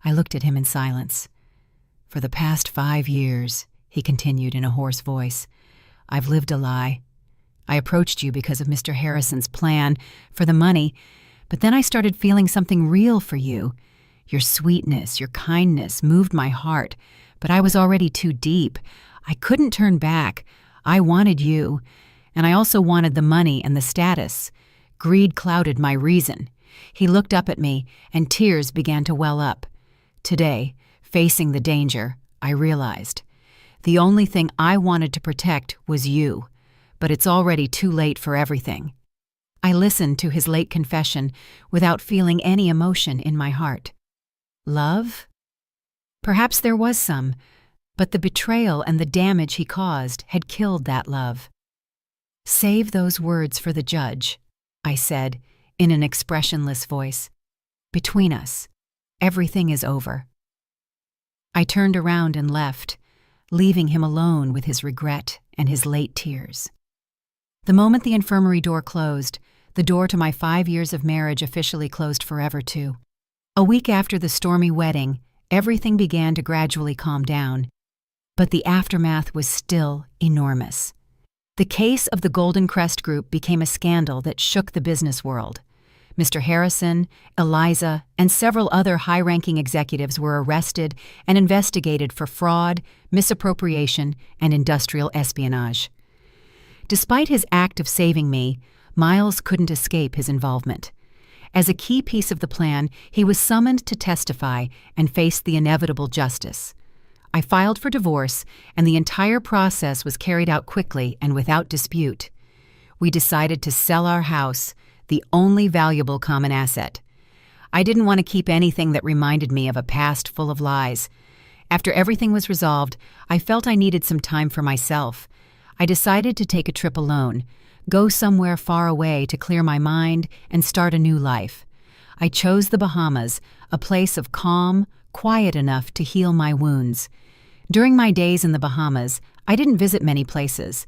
S1: I looked at him in silence. "For the past 5 years," he continued in a hoarse voice, "I've lived a lie. I approached you because of Mr. Harrison's plan, for the money, but then I started feeling something real for you. Your sweetness, your kindness moved my heart, but I was already too deep. I couldn't turn back. I wanted you, and I also wanted the money and the status. Greed clouded my reason." He looked up at me, and tears began to well up. Today, facing the danger, I realized the only thing I wanted to protect was you, but it's already too late for everything. I listened to his late confession without feeling any emotion in my heart. Love? Perhaps there was some, but the betrayal and the damage he caused had killed that love. "Save those words for the judge," I said in an expressionless voice. "Between us, everything is over." I turned around and left, leaving him alone with his regret and his late tears. The moment the infirmary door closed, the door to my 5 years of marriage officially closed forever too. A week after the stormy wedding, everything began to gradually calm down, but the aftermath was still enormous. The case of the Golden Crest Group became a scandal that shook the business world. Mr. Harrison, Eliza, and several other high-ranking executives were arrested and investigated for fraud, misappropriation, and industrial espionage. Despite his act of saving me, Miles couldn't escape his involvement. As a key piece of the plan, he was summoned to testify and face the inevitable justice. I filed for divorce, and the entire process was carried out quickly and without dispute. We decided to sell our house, the only valuable common asset. I didn't want to keep anything that reminded me of a past full of lies. After everything was resolved, I felt I needed some time for myself. I decided to take a trip alone, go somewhere far away to clear my mind and start a new life. I chose the Bahamas, a place of calm, quiet enough to heal my wounds. During my days in the Bahamas, I didn't visit many places.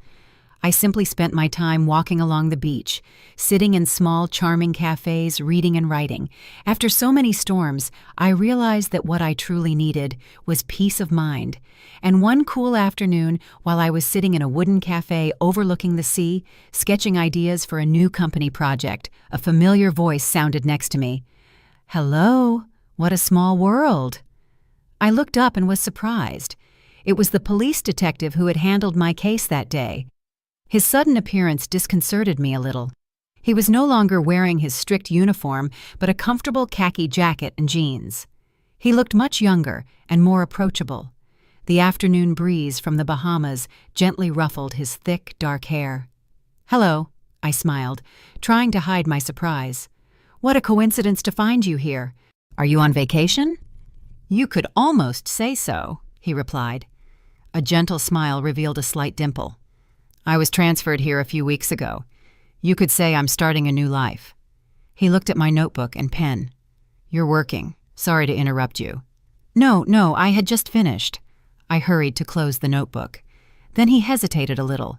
S1: I simply spent my time walking along the beach, sitting in small, charming cafes, reading and writing. After so many storms, I realized that what I truly needed was peace of mind. And one cool afternoon, while I was sitting in a wooden cafe overlooking the sea, sketching ideas for a new company project, a familiar voice sounded next to me. "Hello, what a small world." I looked up and was surprised. It was the police detective who had handled my case that day. His sudden appearance disconcerted me a little. He was no longer wearing his strict uniform, but a comfortable khaki jacket and jeans. He looked much younger and more approachable. The afternoon breeze from the Bahamas gently ruffled his thick, dark hair. "Hello," I smiled, trying to hide my surprise. "What a coincidence to find you here. Are you on vacation?" "You could almost say so," he replied. A gentle smile revealed a slight dimple. "I was transferred here a few weeks ago. You could say I'm starting a new life." He looked at my notebook and pen. "You're working. Sorry to interrupt you." No, I had just finished." I hurried to close the notebook. Then he hesitated a little.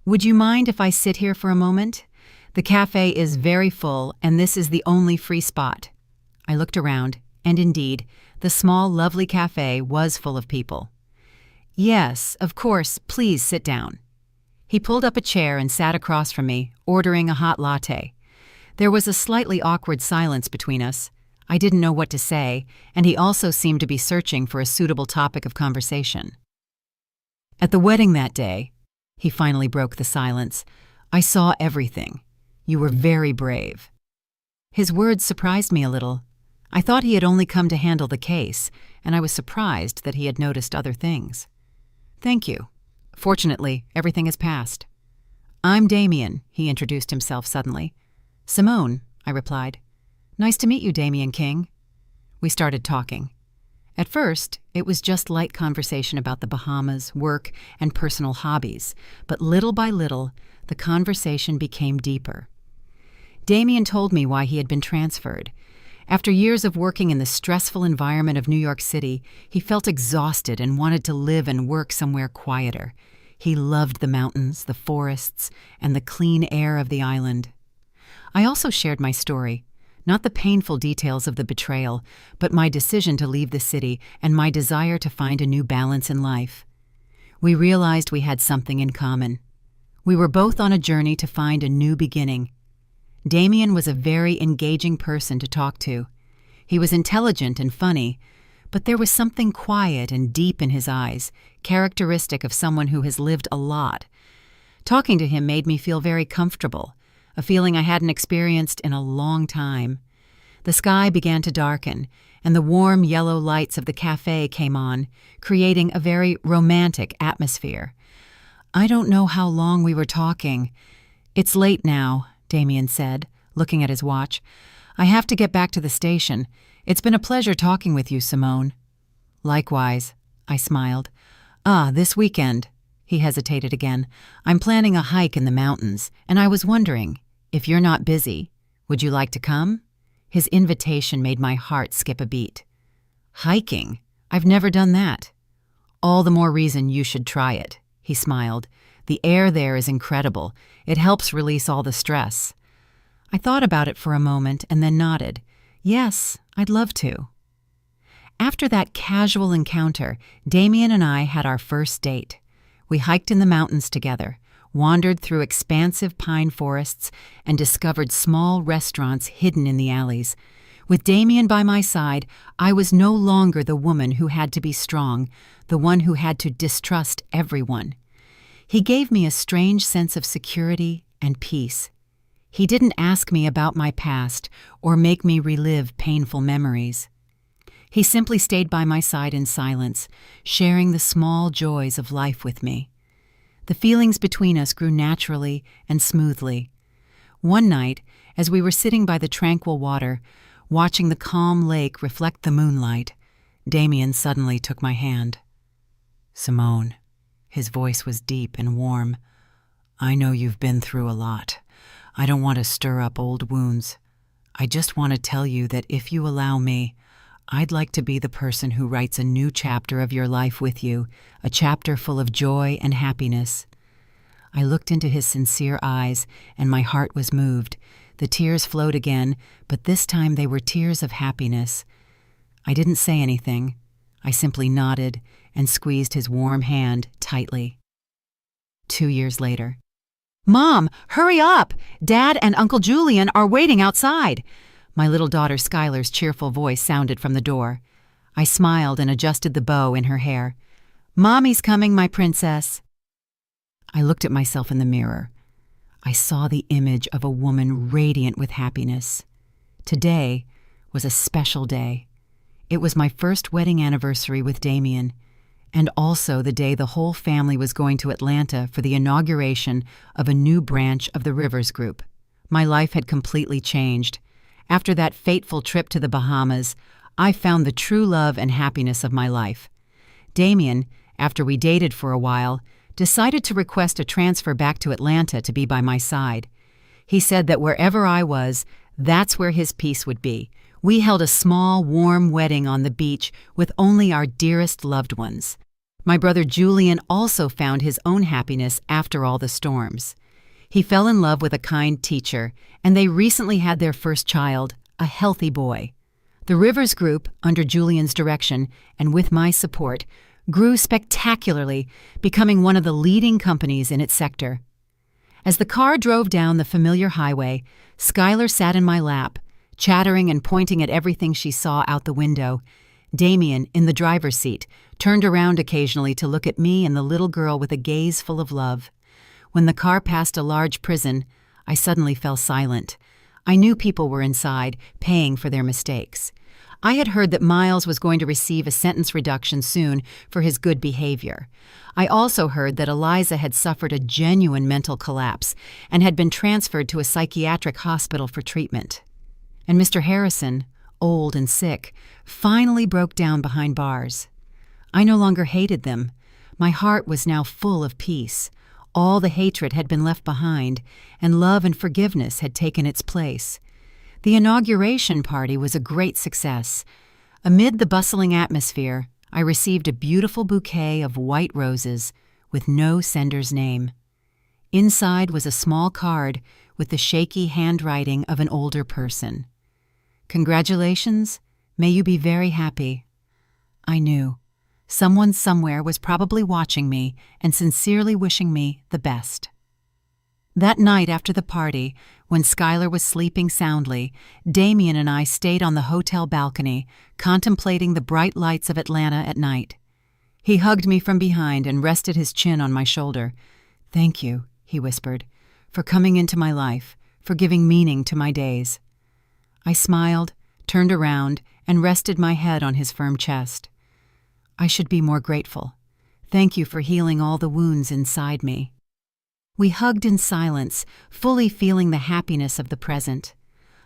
S1: "Would you mind if I sit here for a moment? The cafe is very full, and this is the only free spot." I looked around, and indeed, the small, lovely cafe was full of people. "Yes, of course, please sit down." He pulled up a chair and sat across from me, ordering a hot latte. There was a slightly awkward silence between us. I didn't know what to say, and he also seemed to be searching for a suitable topic of conversation. "At the wedding that day," he finally broke the silence, "I saw everything. You were very brave." His words surprised me a little. I thought he had only come to handle the case, and I was surprised that he had noticed other things. "Thank you," Fortunately, everything has passed. I'm Damien, he introduced himself suddenly. Simone, I replied. Nice to meet you, Damien King. We started talking. At first, it was just light conversation about the Bahamas, work, and personal hobbies, but little by little, the conversation became deeper. Damien told me why he had been transferred. After years of working in the stressful environment of New York City, he felt exhausted and wanted to live and work somewhere quieter. He loved the mountains, the forests, and the clean air of the island. I also shared my story, not the painful details of the betrayal, but my decision to leave the city and my desire to find a new balance in life. We realized we had something in common. We were both on a journey to find a new beginning. Damien was a very engaging person to talk to. He was intelligent and funny, but there was something quiet and deep in his eyes, characteristic of someone who has lived a lot. Talking to him made me feel very comfortable, a feeling I hadn't experienced in a long time. The sky began to darken, and the warm yellow lights of the cafe came on, creating a very romantic atmosphere. I don't know how long we were talking. It's late now, Damien said, looking at his watch. I have to get back to the station. It's been a pleasure talking with you, Simone. Likewise, I smiled. This weekend. He hesitated again. I'm planning a hike in the mountains, and I was wondering, if you're not busy, would you like to come? His invitation made my heart skip a beat. Hiking? I've never done that. All the more reason you should try it, he smiled. The air there is incredible. It helps release all the stress. I thought about it for a moment and then nodded. Yes, I'd love to. After that casual encounter, Damien and I had our first date. We hiked in the mountains together, wandered through expansive pine forests, and discovered small restaurants hidden in the alleys. With Damien by my side, I was no longer the woman who had to be strong, the one who had to distrust everyone. He gave me a strange sense of security and peace. He didn't ask me about my past or make me relive painful memories. He simply stayed by my side in silence, sharing the small joys of life with me. The feelings between us grew naturally and smoothly. One night, as we were sitting by the tranquil water, watching the calm lake reflect the moonlight, Damien suddenly took my hand. Simone, his voice was deep and warm. I know you've been through a lot. I don't want to stir up old wounds. I just want to tell you that if you allow me, I'd like to be the person who writes a new chapter of your life with you, a chapter full of joy and happiness. I looked into his sincere eyes, and my heart was moved. The tears flowed again, but this time they were tears of happiness. I didn't say anything. I simply nodded and squeezed his warm hand tightly. 2 years later. Mom, hurry up! Dad and Uncle Julian are waiting outside. My little daughter Skylar's cheerful voice sounded from the door. I smiled and adjusted the bow in her hair. Mommy's coming, my princess. I looked at myself in the mirror. I saw the image of a woman radiant with happiness. Today was a special day. It was my first wedding anniversary with Damien, and also the day the whole family was going to Atlanta for the inauguration of a new branch of the Rivers Group. My life had completely changed. After that fateful trip to the Bahamas, I found the true love and happiness of my life. Damien, after we dated for a while, decided to request a transfer back to Atlanta to be by my side. He said that wherever I was, that's where his peace would be. We held a small, warm wedding on the beach with only our dearest loved ones. My brother Julian also found his own happiness after all the storms. He fell in love with a kind teacher, and they recently had their first child, a healthy boy. The Rivers Group, under Julian's direction and with my support, grew spectacularly, becoming one of the leading companies in its sector. As the car drove down the familiar highway, Skylar sat in my lap, chattering and pointing at everything she saw out the window. Damien, in the driver's seat, turned around occasionally to look at me and the little girl with a gaze full of love. When the car passed a large prison, I suddenly fell silent. I knew people were inside, paying for their mistakes. I had heard that Miles was going to receive a sentence reduction soon for his good behavior. I also heard that Eliza had suffered a genuine mental collapse and had been transferred to a psychiatric hospital for treatment. And Mr. Harrison, old and sick, finally broke down behind bars. I no longer hated them. My heart was now full of peace. All the hatred had been left behind, and love and forgiveness had taken its place. The inauguration party was a great success. Amid the bustling atmosphere, I received a beautiful bouquet of white roses with no sender's name. Inside was a small card with the shaky handwriting of an older person. "Congratulations. May you be very happy." I knew. Someone somewhere was probably watching me and sincerely wishing me the best. That night after the party, when Skylar was sleeping soundly, Damien and I stayed on the hotel balcony, contemplating the bright lights of Atlanta at night. He hugged me from behind and rested his chin on my shoulder. "Thank you," he whispered, "for coming into my life, for giving meaning to my days." I smiled, turned around, and rested my head on his firm chest. "I should be more grateful. Thank you for healing all the wounds inside me." We hugged in silence, fully feeling the happiness of the present.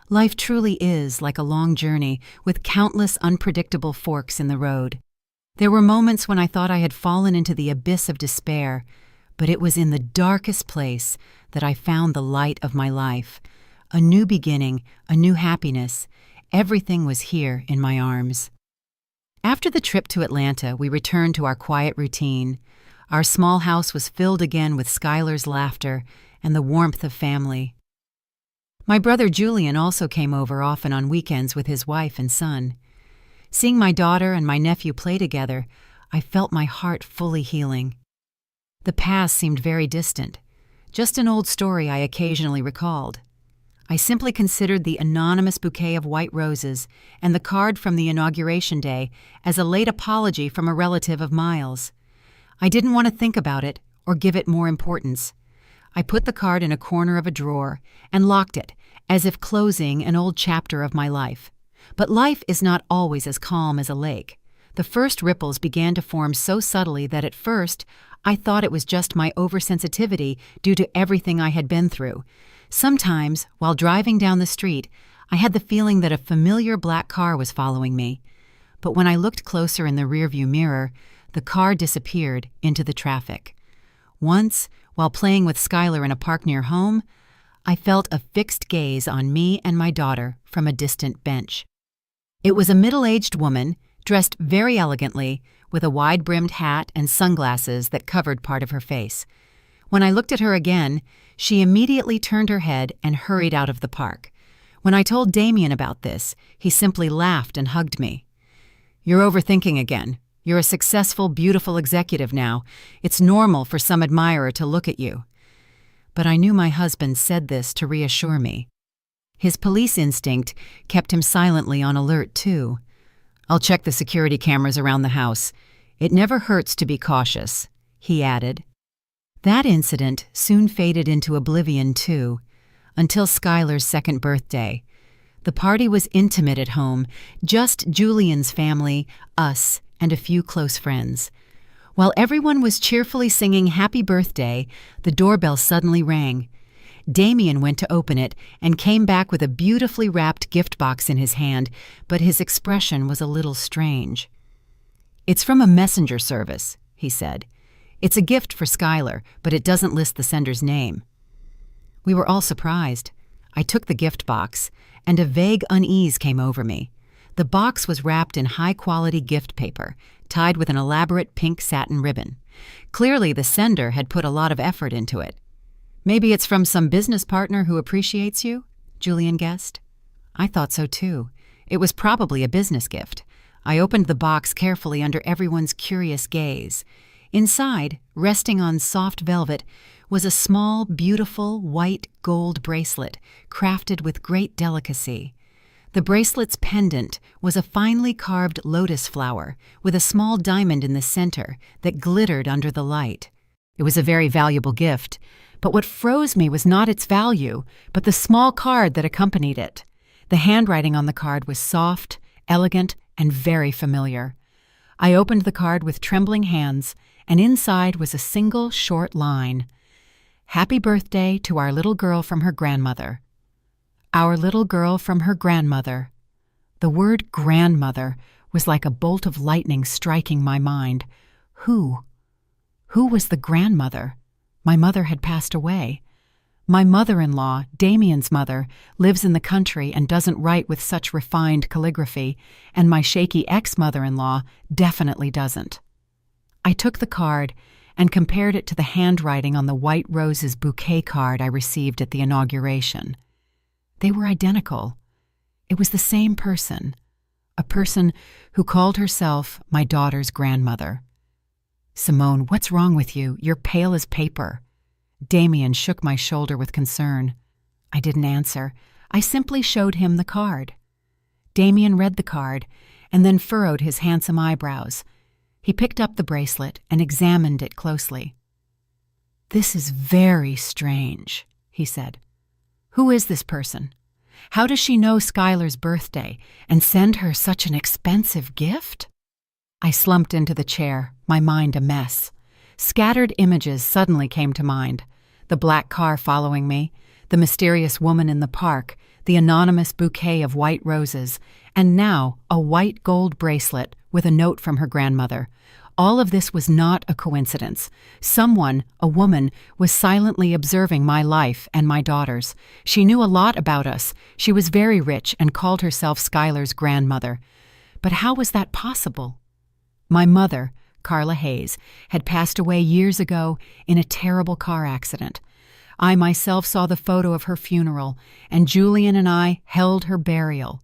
S1: Life truly is like a long journey with countless unpredictable forks in the road. There were moments when I thought I had fallen into the abyss of despair, but it was in the darkest place that I found the light of my life. A new beginning, a new happiness. Everything was here in my arms. After the trip to Atlanta, we returned to our quiet routine. Our small house was filled again with Skylar's laughter and the warmth of family. My brother Julian also came over often on weekends with his wife and son. Seeing my daughter and my nephew play together, I felt my heart fully healing. The past seemed very distant, just an old story I occasionally recalled. I simply considered the anonymous bouquet of white roses and the card from the inauguration day as a late apology from a relative of Miles. I didn't want to think about it or give it more importance. I put the card in a corner of a drawer and locked it, as if closing an old chapter of my life. But life is not always as calm as a lake. The first ripples began to form so subtly that at first I thought it was just my oversensitivity due to everything I had been through. Sometimes, while driving down the street, I had the feeling that a familiar black car was following me. But when I looked closer in the rearview mirror, the car disappeared into the traffic. Once, while playing with Skylar in a park near home, I felt a fixed gaze on me and my daughter from a distant bench. It was a middle-aged woman, dressed very elegantly, with a wide-brimmed hat and sunglasses that covered part of her face. When I looked at her again, she immediately turned her head and hurried out of the park. When I told Damien about this, he simply laughed and hugged me. "You're overthinking again. You're a successful, beautiful executive now. It's normal for some admirer to look at you." But I knew my husband said this to reassure me. His police instinct kept him silently on alert, too. "I'll check the security cameras around the house. It never hurts to be cautious," he added. That incident soon faded into oblivion, too, until Skylar's second birthday. The party was intimate at home, just Julian's family, us, and a few close friends. While everyone was cheerfully singing happy birthday, the doorbell suddenly rang. Damien went to open it and came back with a beautifully wrapped gift box in his hand, but his expression was a little strange. "It's from a messenger service," he said. "It's a gift for Skylar, but it doesn't list the sender's name." We were all surprised. I took the gift box, and a vague unease came over me. The box was wrapped in high-quality gift paper, tied with an elaborate pink satin ribbon. Clearly, the sender had put a lot of effort into it. "Maybe it's from some business partner who appreciates you?" Julian guessed. I thought so too. It was probably a business gift. I opened the box carefully under everyone's curious gaze. Inside, resting on soft velvet, was a small, beautiful, white gold bracelet crafted with great delicacy. The bracelet's pendant was a finely carved lotus flower with a small diamond in the center that glittered under the light. It was a very valuable gift, but what froze me was not its value, but the small card that accompanied it. The handwriting on the card was soft elegant, and very familiar. I opened the card with trembling hands, and inside was a single short line. "Happy birthday to our little girl from her grandmother." Our little girl from her grandmother. The word grandmother was like a bolt of lightning striking my mind. Who? Who was the grandmother? My mother had passed away. My mother-in-law, Damien's mother, lives in the country and doesn't write with such refined calligraphy, and my shaky ex-mother-in-law definitely doesn't. I took the card and compared it to the handwriting on the white roses bouquet card I received at the inauguration. They were identical. It was the same person, a person who called herself my daughter's grandmother. "Simone, what's wrong with you? You're pale as paper." Damien shook my shoulder with concern. I didn't answer. I simply showed him the card. Damien read the card and then furrowed his handsome eyebrows. He picked up the bracelet and examined it closely. "This is very strange," he said. "Who is this person? How does she know Skylar's birthday and send her such an expensive gift?" I slumped into the chair, my mind a mess. Scattered images suddenly came to mind. The black car following me, the mysterious woman in the park, the anonymous bouquet of white roses, and now a white gold bracelet with a note from her grandmother. All of this was not a coincidence. Someone, a woman, was silently observing my life and my daughter's. She knew a lot about us. She was very rich and called herself Skylar's grandmother. But how was that possible? My mother, Carla Hayes, had passed away years ago in a terrible car accident. I myself saw the photo of her funeral, and Julian and I held her burial.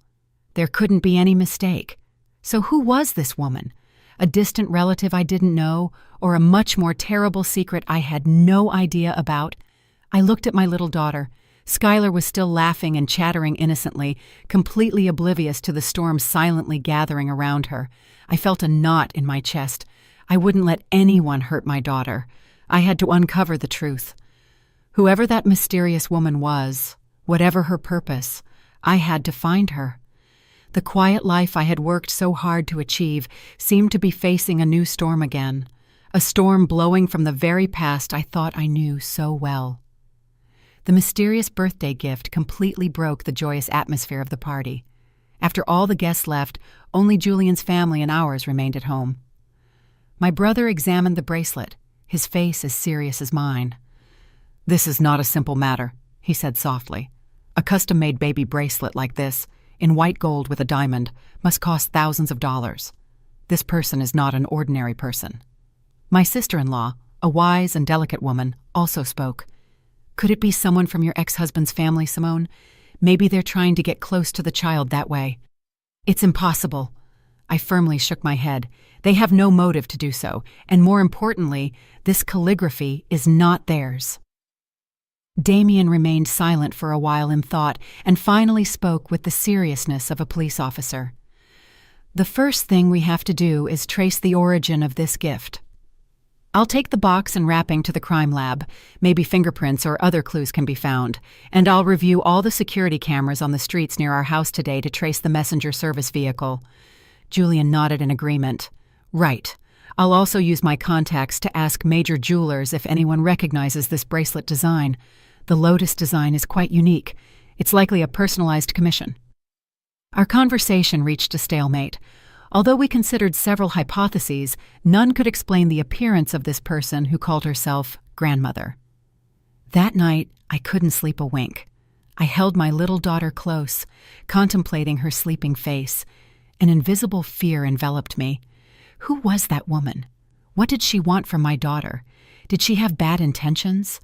S1: There couldn't be any mistake. So who was this woman? A distant relative I didn't know, or a much more terrible secret I had no idea about? I looked at my little daughter. Skylar was still laughing and chattering innocently, completely oblivious to the storm silently gathering around her. I felt a knot in my chest. I wouldn't let anyone hurt my daughter. I had to uncover the truth. Whoever that mysterious woman was, whatever her purpose, I had to find her. The quiet life I had worked so hard to achieve seemed to be facing a new storm again, a storm blowing from the very past I thought I knew so well. The mysterious birthday gift completely broke the joyous atmosphere of the party. After all the guests left, only Julian's family and ours remained at home. My brother examined the bracelet, his face as serious as mine. "This is not a simple matter," he said softly. "A custom-made baby bracelet like this, in white gold with a diamond, must cost thousands of dollars. This person is not an ordinary person." My sister-in-law, a wise and delicate woman, also spoke. "Could it be someone from your ex-husband's family, Simone? Maybe they're trying to get close to the child that way." "It's impossible." I firmly shook my head. They have no motive to do so, and more importantly, this calligraphy is not theirs. Damien remained silent for a while in thought and finally spoke with the seriousness of a police officer. "The first thing we have to do is trace the origin of this gift. I'll take the box and wrapping to the crime lab. Maybe fingerprints or other clues can be found, and I'll review all the security cameras on the streets near our house today to trace the messenger service vehicle." Julian nodded in agreement. "Right. I'll also use my contacts to ask major jewelers if anyone recognizes this bracelet design. The lotus design is quite unique. It's likely a personalized commission." Our conversation reached a stalemate. Although we considered several hypotheses, none could explain the appearance of this person who called herself grandmother. That night, I couldn't sleep a wink. I held my little daughter close, contemplating her sleeping face. An invisible fear enveloped me. Who was that woman? What did she want from my daughter? Did she have bad intentions?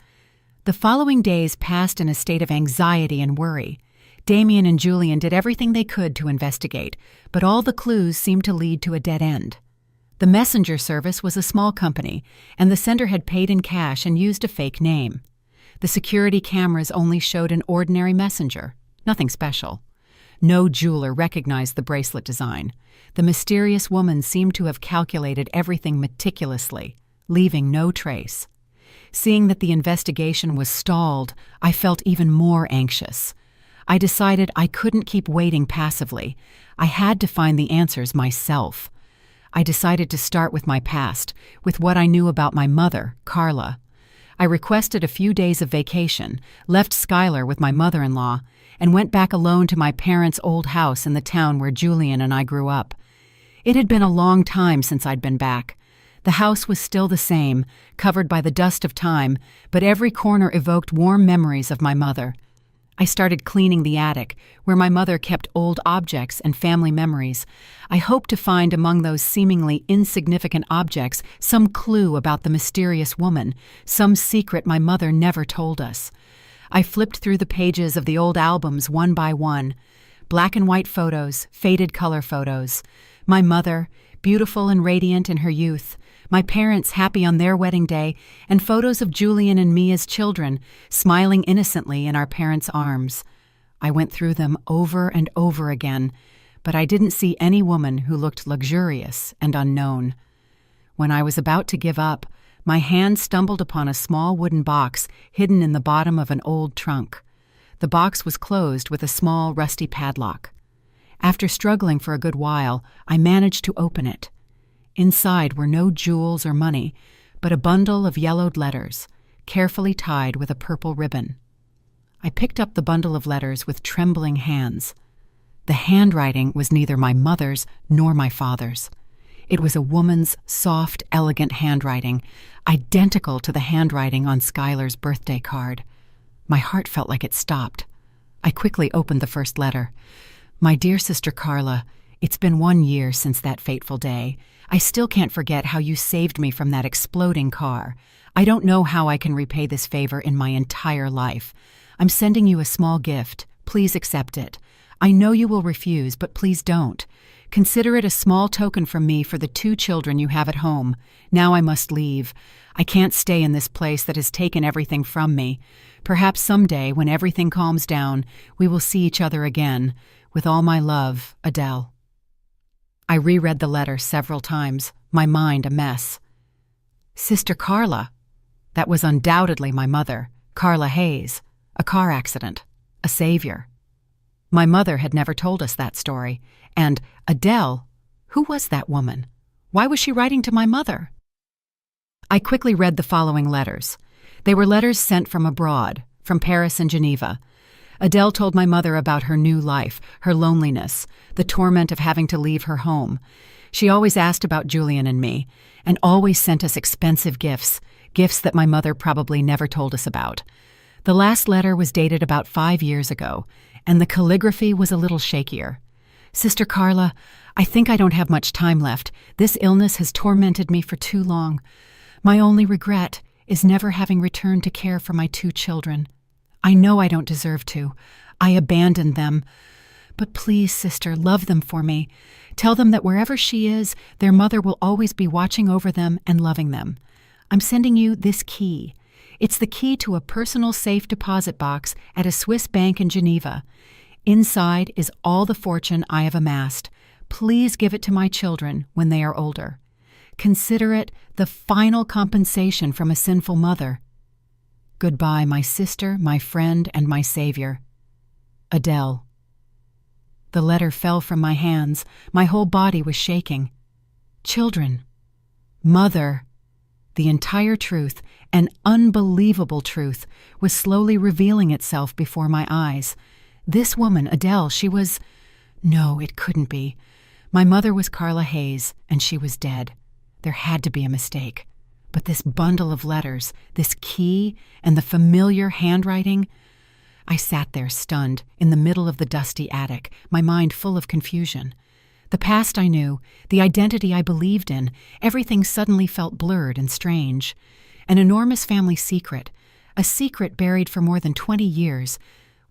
S1: The following days passed in a state of anxiety and worry. Damien and Julian did everything they could to investigate, but all the clues seemed to lead to a dead end. The messenger service was a small company, and the sender had paid in cash and used a fake name. The security cameras only showed an ordinary messenger, nothing special. No jeweler recognized the bracelet design. The mysterious woman seemed to have calculated everything meticulously, leaving no trace. Seeing that the investigation was stalled, I felt even more anxious. I decided I couldn't keep waiting passively. I had to find the answers myself. I decided to start with my past, with what I knew about my mother, Carla. I requested a few days of vacation, left Skylar with my mother-in-law, and went back alone to my parents' old house in the town where Julian and I grew up. It had been a long time since I'd been back. The house was still the same, covered by the dust of time, but every corner evoked warm memories of my mother. I started cleaning the attic, where my mother kept old objects and family memories. I hoped to find among those seemingly insignificant objects some clue about the mysterious woman, some secret my mother never told us. I flipped through the pages of the old albums one by one. Black and white photos, faded color photos. My mother, beautiful and radiant in her youth. My parents happy on their wedding day, and photos of Julian and me as children, smiling innocently in our parents' arms. I went through them over and over again, but I didn't see any woman who looked luxurious and unknown. When I was about to give up, my hand stumbled upon a small wooden box hidden in the bottom of an old trunk. The box was closed with a small, rusty padlock. After struggling for a good while, I managed to open it. Inside were no jewels or money, but a bundle of yellowed letters, carefully tied with a purple ribbon. I picked up the bundle of letters with trembling hands. The handwriting was neither my mother's nor my father's. It was a woman's soft, elegant handwriting, identical to the handwriting on Skylar's birthday card. My heart felt like it stopped. I quickly opened the first letter. My dear sister Carla, it's been 1 year since that fateful day. I still can't forget how you saved me from that exploding car. I don't know how I can repay this favor in my entire life. I'm sending you a small gift. Please accept it. I know you will refuse, but please don't. Consider it a small token from me for the 2 children you have at home. Now I must leave. I can't stay in this place that has taken everything from me. Perhaps someday, when everything calms down, we will see each other again. With all my love, Adele. I reread the letter several times, my mind a mess. Sister Carla. That was undoubtedly my mother, Carla Hayes. A car accident. A savior. My mother had never told us that story. And Adele, who was that woman? Why was she writing to my mother? I quickly read the following letters. They were letters sent from abroad, from Paris and Geneva. Adele told my mother about her new life, her loneliness, the torment of having to leave her home. She always asked about Julian and me, and always sent us expensive gifts, gifts that my mother probably never told us about. The last letter was dated about 5 years ago, and the calligraphy was a little shakier. Sister Carla, I think I don't have much time left. This illness has tormented me for too long. My only regret is never having returned to care for my 2 children. I know I don't deserve to. I abandoned them. But please, sister, love them for me. Tell them that wherever she is, their mother will always be watching over them and loving them. I'm sending you this key. It's the key to a personal safe deposit box at a Swiss bank in Geneva. Inside is all the fortune I have amassed. Please give it to my children when they are older. Consider it the final compensation from a sinful mother. Goodbye, my sister, my friend, and my savior. Adele. The letter fell from my hands. My whole body was shaking. Children. Mother. The entire truth, an unbelievable truth, was slowly revealing itself before my eyes. This woman, Adele, she was... No, it couldn't be. My mother was Carla Hayes, and she was dead. There had to be a mistake. But this bundle of letters, this key, and the familiar handwriting... I sat there stunned, in the middle of the dusty attic, my mind full of confusion. The past I knew, the identity I believed in, everything suddenly felt blurred and strange. An enormous family secret, a secret buried for more than 20 years,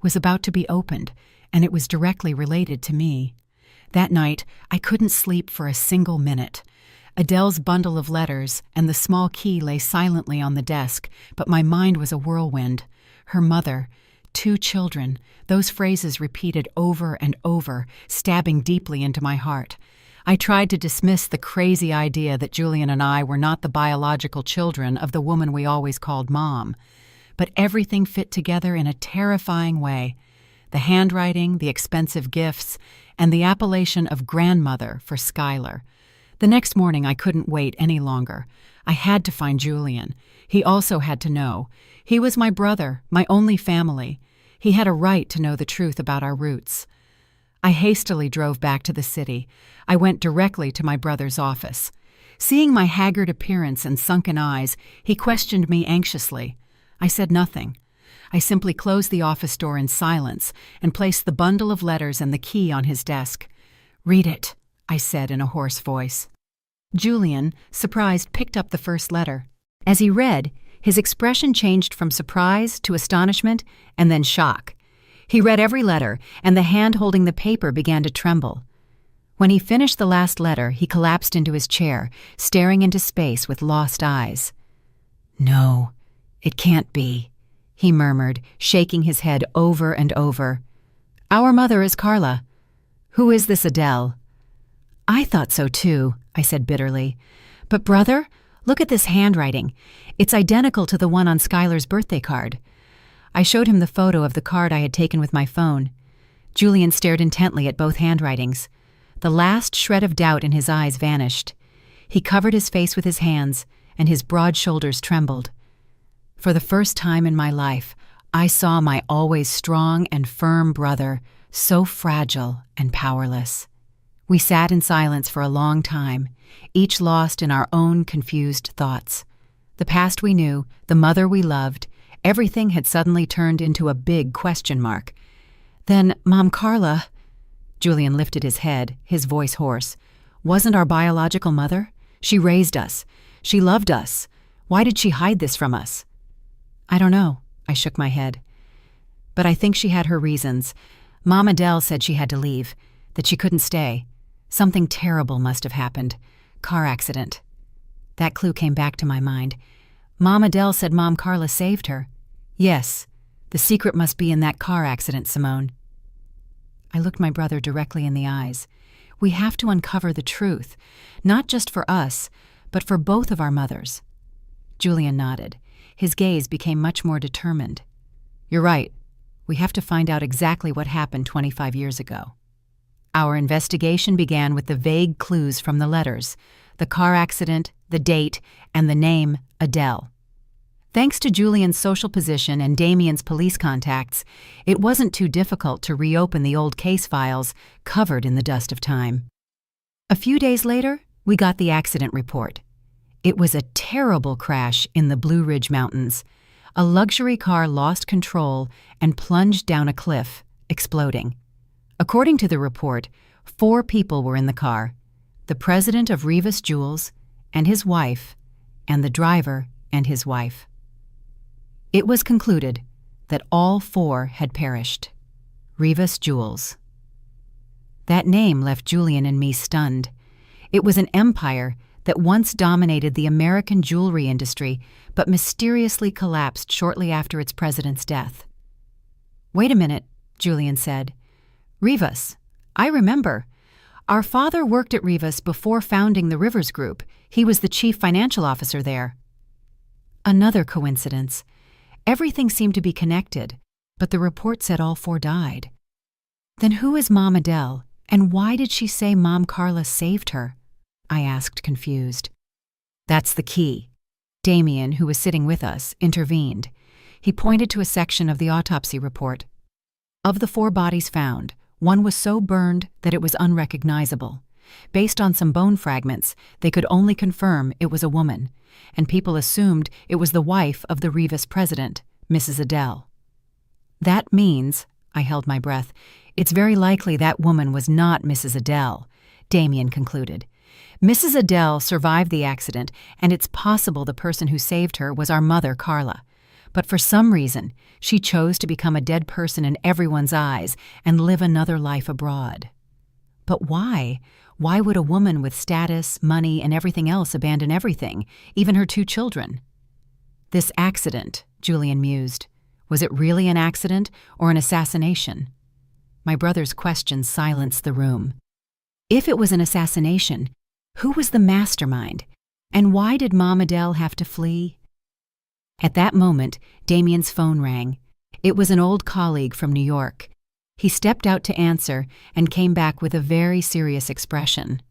S1: was about to be opened, and it was directly related to me. That night, I couldn't sleep for a single minute. Adele's bundle of letters and the small key lay silently on the desk, but my mind was a whirlwind. Her mother, 2 children, those phrases repeated over and over, stabbing deeply into my heart. I tried to dismiss the crazy idea that Julian and I were not the biological children of the woman we always called Mom. But everything fit together in a terrifying way. the handwriting, the expensive gifts, and the appellation of grandmother for Skylar. The next morning I couldn't wait any longer. I had to find Julian. He also had to know. He was my brother, my only family. He had a right to know the truth about our roots. I hastily drove back to the city. I went directly to my brother's office. Seeing my haggard appearance and sunken eyes, he questioned me anxiously. I said nothing. I simply closed the office door in silence and placed the bundle of letters and the key on his desk. "Read it," I said in a hoarse voice. Julian, surprised, picked up the first letter. As he read, his expression changed from surprise to astonishment and then shock. He read every letter, and the hand holding the paper began to tremble. When he finished the last letter, he collapsed into his chair, staring into space with lost eyes. "No, it can't be," he murmured, shaking his head over and over. "Our mother is Carla. Who is this Adele?" "I thought so too," I said bitterly. "But brother, look at this handwriting. It's identical to the one on Skylar's birthday card." I showed him the photo of the card I had taken with my phone. Julian stared intently at both handwritings. The last shred of doubt in his eyes vanished. He covered his face with his hands, and his broad shoulders trembled. For the first time in my life, I saw my always strong and firm brother so fragile and powerless. We sat in silence for a long time, each lost in our own confused thoughts. The past we knew, the mother we loved, everything had suddenly turned into a big question mark. "Then, Mom Carla," Julian lifted his head, his voice hoarse, "wasn't our biological mother? She raised us. She loved us. Why did she hide this from us?" "I don't know," I shook my head. "But I think she had her reasons. Mom Adele said she had to leave, that she couldn't stay. Something terrible must have happened. Car accident." That clue came back to my mind. Mom Adele said Mom Carla saved her. Yes, the secret must be in that car accident, Simone. I looked my brother directly in the eyes. We have to uncover the truth, not just for us, but for both of our mothers. Julian nodded. His gaze became much more determined. "You're right. We have to find out exactly what happened 25 years ago." Our investigation began with the vague clues from the letters, the car accident, the date, and the name Adele. Thanks to Julian's social position and Damien's police contacts, it wasn't too difficult to reopen the old case files covered in the dust of time. A few days later, we got the accident report. It was a terrible crash in the Blue Ridge Mountains. A luxury car lost control and plunged down a cliff, exploding. According to the report, 4 people were in the car: the president of Rivas Jewels and his wife, and the driver and his wife. It was concluded that all 4 had perished. Rivas Jewels. That name left Julian and me stunned. It was an empire that once dominated the American jewelry industry, but mysteriously collapsed shortly after its president's death. "Wait a minute," Julian said. "Rivas. I remember. Our father worked at Rivas before founding the Rivers Group. He was the chief financial officer there." Another coincidence. Everything seemed to be connected, but the report said all 4 died. Then who is Mom Adele, and why did she say Mom Carla saved her? I asked, confused. That's the key. Damien, who was sitting with us, intervened. He pointed to a section of the autopsy report. Of the 4 bodies found, one was so burned that it was unrecognizable. Based on some bone fragments, they could only confirm it was a woman, and people assumed it was the wife of the Rivas president, Mrs. Adele. That means, I held my breath, it's very likely that woman was not Mrs. Adele, Damien concluded. Mrs. Adele survived the accident, and it's possible the person who saved her was our mother, Carla. But for some reason, she chose to become a dead person in everyone's eyes and live another life abroad. But why? Why would a woman with status, money, and everything else abandon everything, even her 2 children? This accident, Julian mused. Was it really an accident or an assassination? My brother's question silenced the room. If it was an assassination, who was the mastermind? And why did Mom Adele have to flee? At that moment, Damien's phone rang. It was an old colleague from New York. He stepped out to answer and came back with a very serious expression.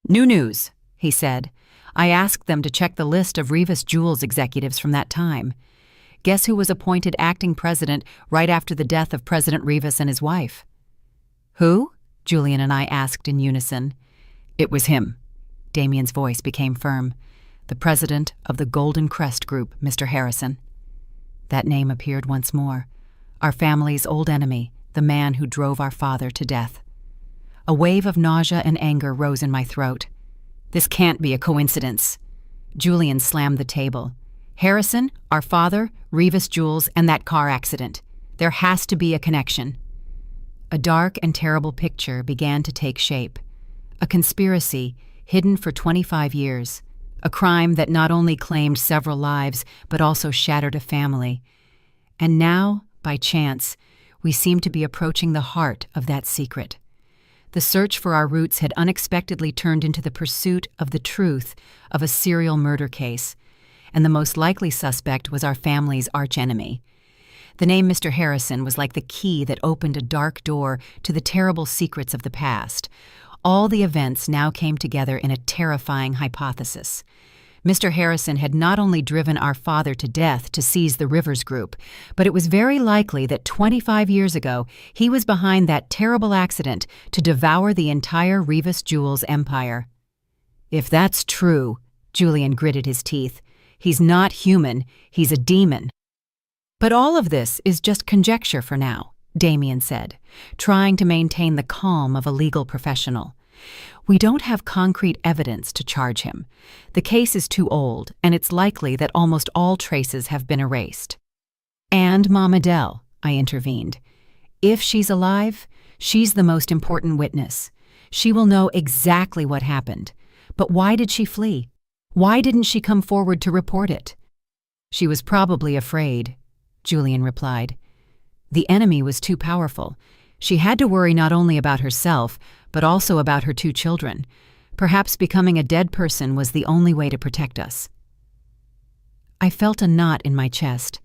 S1: "New news," he said. "I asked them to check the list of Rivas Jewels executives from that time. Guess who was appointed acting president right after the death of President Rivas and his wife?" "Who?" Julian and I asked in unison. "It was him." Damien's voice became firm. "The president of the Golden Crest Group, Mr. Harrison." That name appeared once more. Our family's old enemy, the man who drove our father to death. A wave of nausea and anger rose in my throat. "This can't be a coincidence." Julian slammed the table. "Harrison, our father, Rivas Jewels, and that car accident. There has to be a connection." A dark and terrible picture began to take shape. A conspiracy hidden for 25 years. A crime that not only claimed several lives, but also shattered a family. And now, by chance, we seemed to be approaching the heart of that secret. The search for our roots had unexpectedly turned into the pursuit of the truth of a serial murder case, and the most likely suspect was our family's archenemy. The name Mr. Harrison was like the key that opened a dark door to the terrible secrets of the past. All the events now came together in a terrifying hypothesis. Mr. Harrison had not only driven our father to death to seize the Rivers Group, but it was very likely that 25 years ago he was behind that terrible accident to devour the entire Rivas Jewels empire. "If that's true," Julian gritted his teeth, "he's not human, he's a demon." "But all of this is just conjecture for now," Damien said, trying to maintain the calm of a legal professional. "We don't have concrete evidence to charge him. The case is too old, and it's likely that almost all traces have been erased." "And Mom Adele," I intervened. "If she's alive, she's the most important witness. She will know exactly what happened. But why did she flee? Why didn't she come forward to report it?" "She was probably afraid," Julian replied. "The enemy was too powerful. She had to worry not only about herself, but also about her 2 children. Perhaps becoming a dead person was the only way to protect us." I felt a knot in my chest.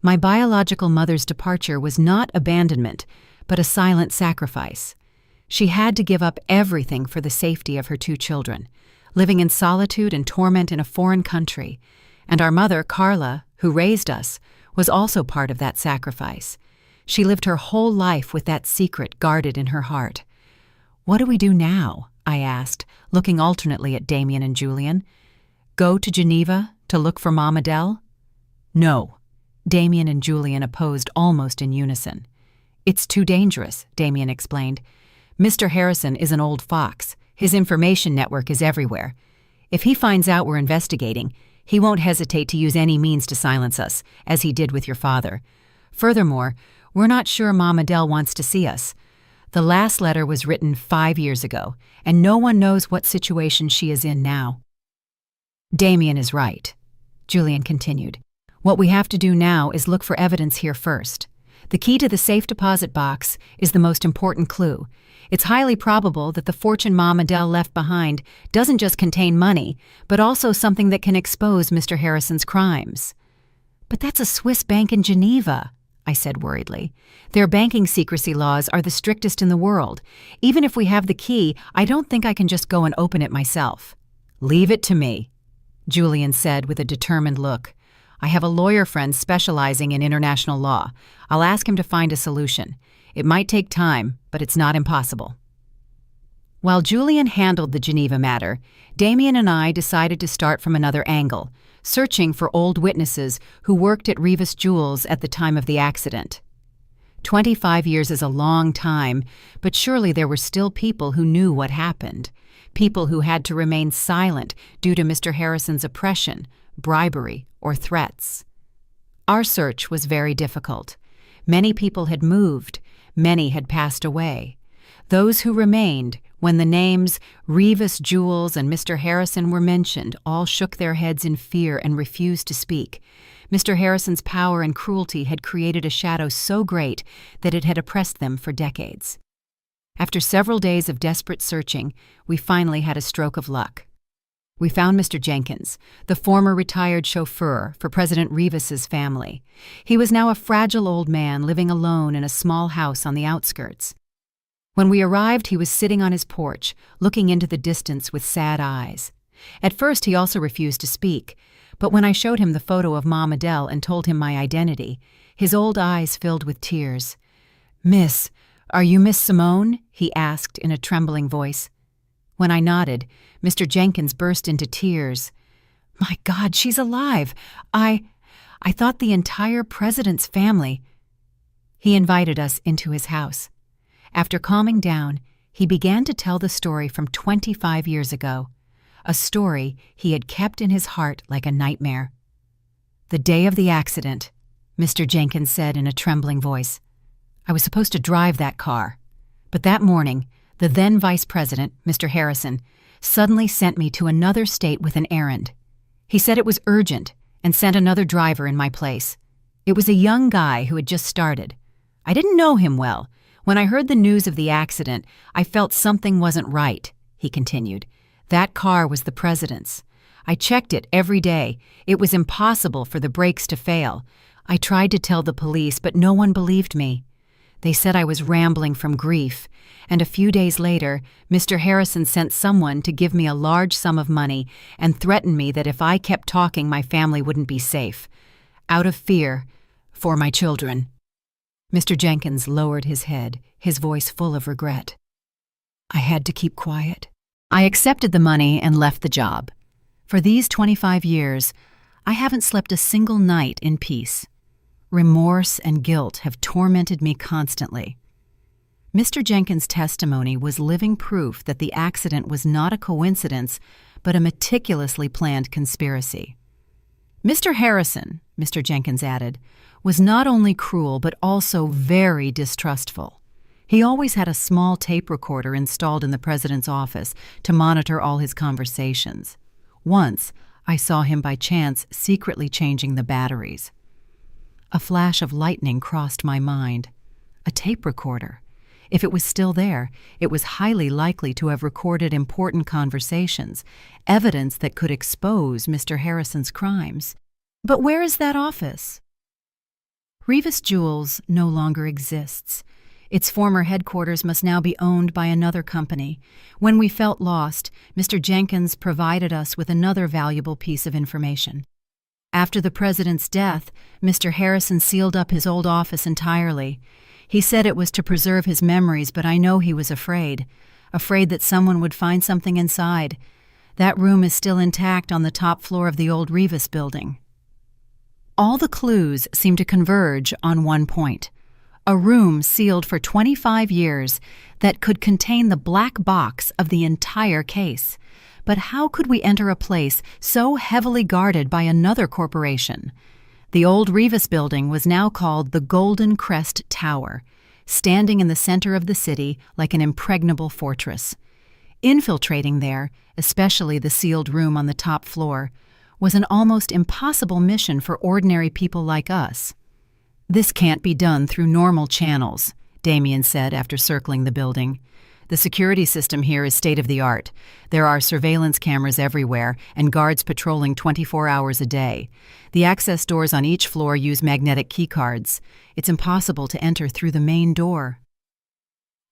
S1: My biological mother's departure was not abandonment, but a silent sacrifice. She had to give up everything for the safety of her 2 children, living in solitude and torment in a foreign country. And our mother, Carla, who raised us, was also part of that sacrifice. She lived her whole life with that secret guarded in her heart. "What do we do now?" I asked, looking alternately at Damien and Julian. "Go to Geneva to look for Mom Adele?" "No," Damien and Julian opposed almost in unison. "It's too dangerous," Damien explained. "Mr. Harrison is an old fox. His information network is everywhere. If he finds out we're investigating, he won't hesitate to use any means to silence us, as he did with your father. Furthermore, we're not sure Mom Adele wants to see us. The last letter was written 5 years ago, and no one knows what situation she is in now." "Damien is right," Julian continued. "What we have to do now is look for evidence here first. The key to the safe deposit box is the most important clue. It's highly probable that the fortune Mom Adele left behind doesn't just contain money, but also something that can expose Mr. Harrison's crimes." "But that's a Swiss bank in Geneva," I said worriedly. "Their banking secrecy laws are the strictest in the world. Even if we have the key, I don't think I can just go and open it myself." "Leave it to me," Julian said with a determined look. "I have a lawyer friend specializing in international law. I'll ask him to find a solution. It might take time, but it's not impossible." While Julian handled the Geneva matter, Damien and I decided to start from another angle, searching for old witnesses who worked at Rivas Jewels at the time of the accident. 25 years is a long time, but surely there were still people who knew what happened, people who had to remain silent due to Mr. Harrison's oppression, bribery, or threats. Our search was very difficult. Many people had moved, many had passed away. Those who remained, when the names Rivas Jewels and Mr. Harrison were mentioned, all shook their heads in fear and refused to speak. Mr. Harrison's power and cruelty had created a shadow so great that it had oppressed them for decades. After several days of desperate searching, we finally had a stroke of luck. We found Mr. Jenkins, the former retired chauffeur for President Rivas's family. He was now a fragile old man living alone in a small house on the outskirts. When we arrived, he was sitting on his porch, looking into the distance with sad eyes. At first, he also refused to speak, but when I showed him the photo of Mom Adele and told him my identity, his old eyes filled with tears. "Miss, are you Miss Simone?" he asked in a trembling voice. When I nodded, Mr. Jenkins burst into tears. "My God, she's alive! I thought the entire president's family—" He invited us into his house. After calming down, he began to tell the story from 25 years ago, a story he had kept in his heart like a nightmare. "The day of the accident," Mr. Jenkins said in a trembling voice. "I was supposed to drive that car, but that morning, the then Vice President, Mr. Harrison, suddenly sent me to another state with an errand. He said it was urgent and sent another driver in my place. It was a young guy who had just started. I didn't know him well. When I heard the news of the accident, I felt something wasn't right," he continued. "That car was the president's. I checked it every day. It was impossible for the brakes to fail. I tried to tell the police, but no one believed me. They said I was rambling from grief, and a few days later, Mr. Harrison sent someone to give me a large sum of money and threatened me that if I kept talking, my family wouldn't be safe. Out of fear for my children." Mr. Jenkins lowered his head, his voice full of regret. "I had to keep quiet. I accepted the money and left the job. For these 25 years, I haven't slept a single night in peace. Remorse and guilt have tormented me constantly." Mr. Jenkins' testimony was living proof that the accident was not a coincidence, but a meticulously planned conspiracy. "Mr. Harrison," Mr. Jenkins added, "was not only cruel but also very distrustful. He always had a small tape recorder installed in the president's office to monitor all his conversations. Once, I saw him by chance secretly changing the batteries. A flash of lightning crossed my mind. A tape recorder. If it was still there, it was highly likely to have recorded important conversations, evidence that could expose Mr. Harrison's crimes. But where is that office?" Rivas Jewels no longer exists. Its former headquarters must now be owned by another company. When we felt lost, Mr. Jenkins provided us with another valuable piece of information. After the president's death, Mr. Harrison sealed up his old office entirely. He said it was to preserve his memories, but I know he was afraid that someone would find something inside. That room is still intact on the top floor of the old Rivas building. All the clues seem to converge on one point: a room sealed for 25 years that could contain the black box of the entire case. But how could we enter a place so heavily guarded by another corporation? The old Rivas building was now called the Golden Crest Tower, standing in the center of the city like an impregnable fortress. Infiltrating there, especially the sealed room on the top floor, was an almost impossible mission for ordinary people like us. "This can't be done through normal channels," Damien said after circling the building. "The security system here is state-of-the-art. There are surveillance cameras everywhere and guards patrolling 24 hours a day. The access doors on each floor use magnetic keycards. It's impossible to enter through the main door."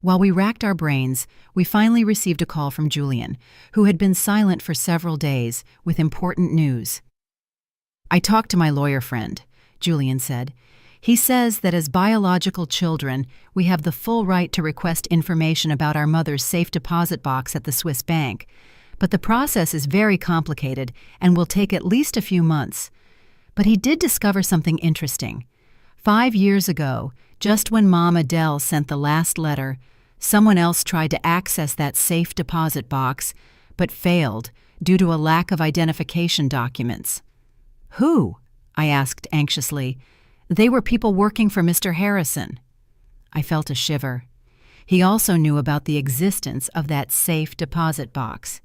S1: While we racked our brains, we finally received a call from Julian, who had been silent for several days, with important news. "I talked to my lawyer friend," Julian said. "He says that as biological children, we have the full right to request information about our mother's safe deposit box at the Swiss bank, but the process is very complicated and will take at least a few months. But he did discover something interesting. 5 years ago, just when Mom Adele sent the last letter, someone else tried to access that safe deposit box, but failed due to a lack of identification documents." "Who?" I asked anxiously. "They were people working for Mr. Harrison." I felt a shiver. He also knew about the existence of that safe deposit box.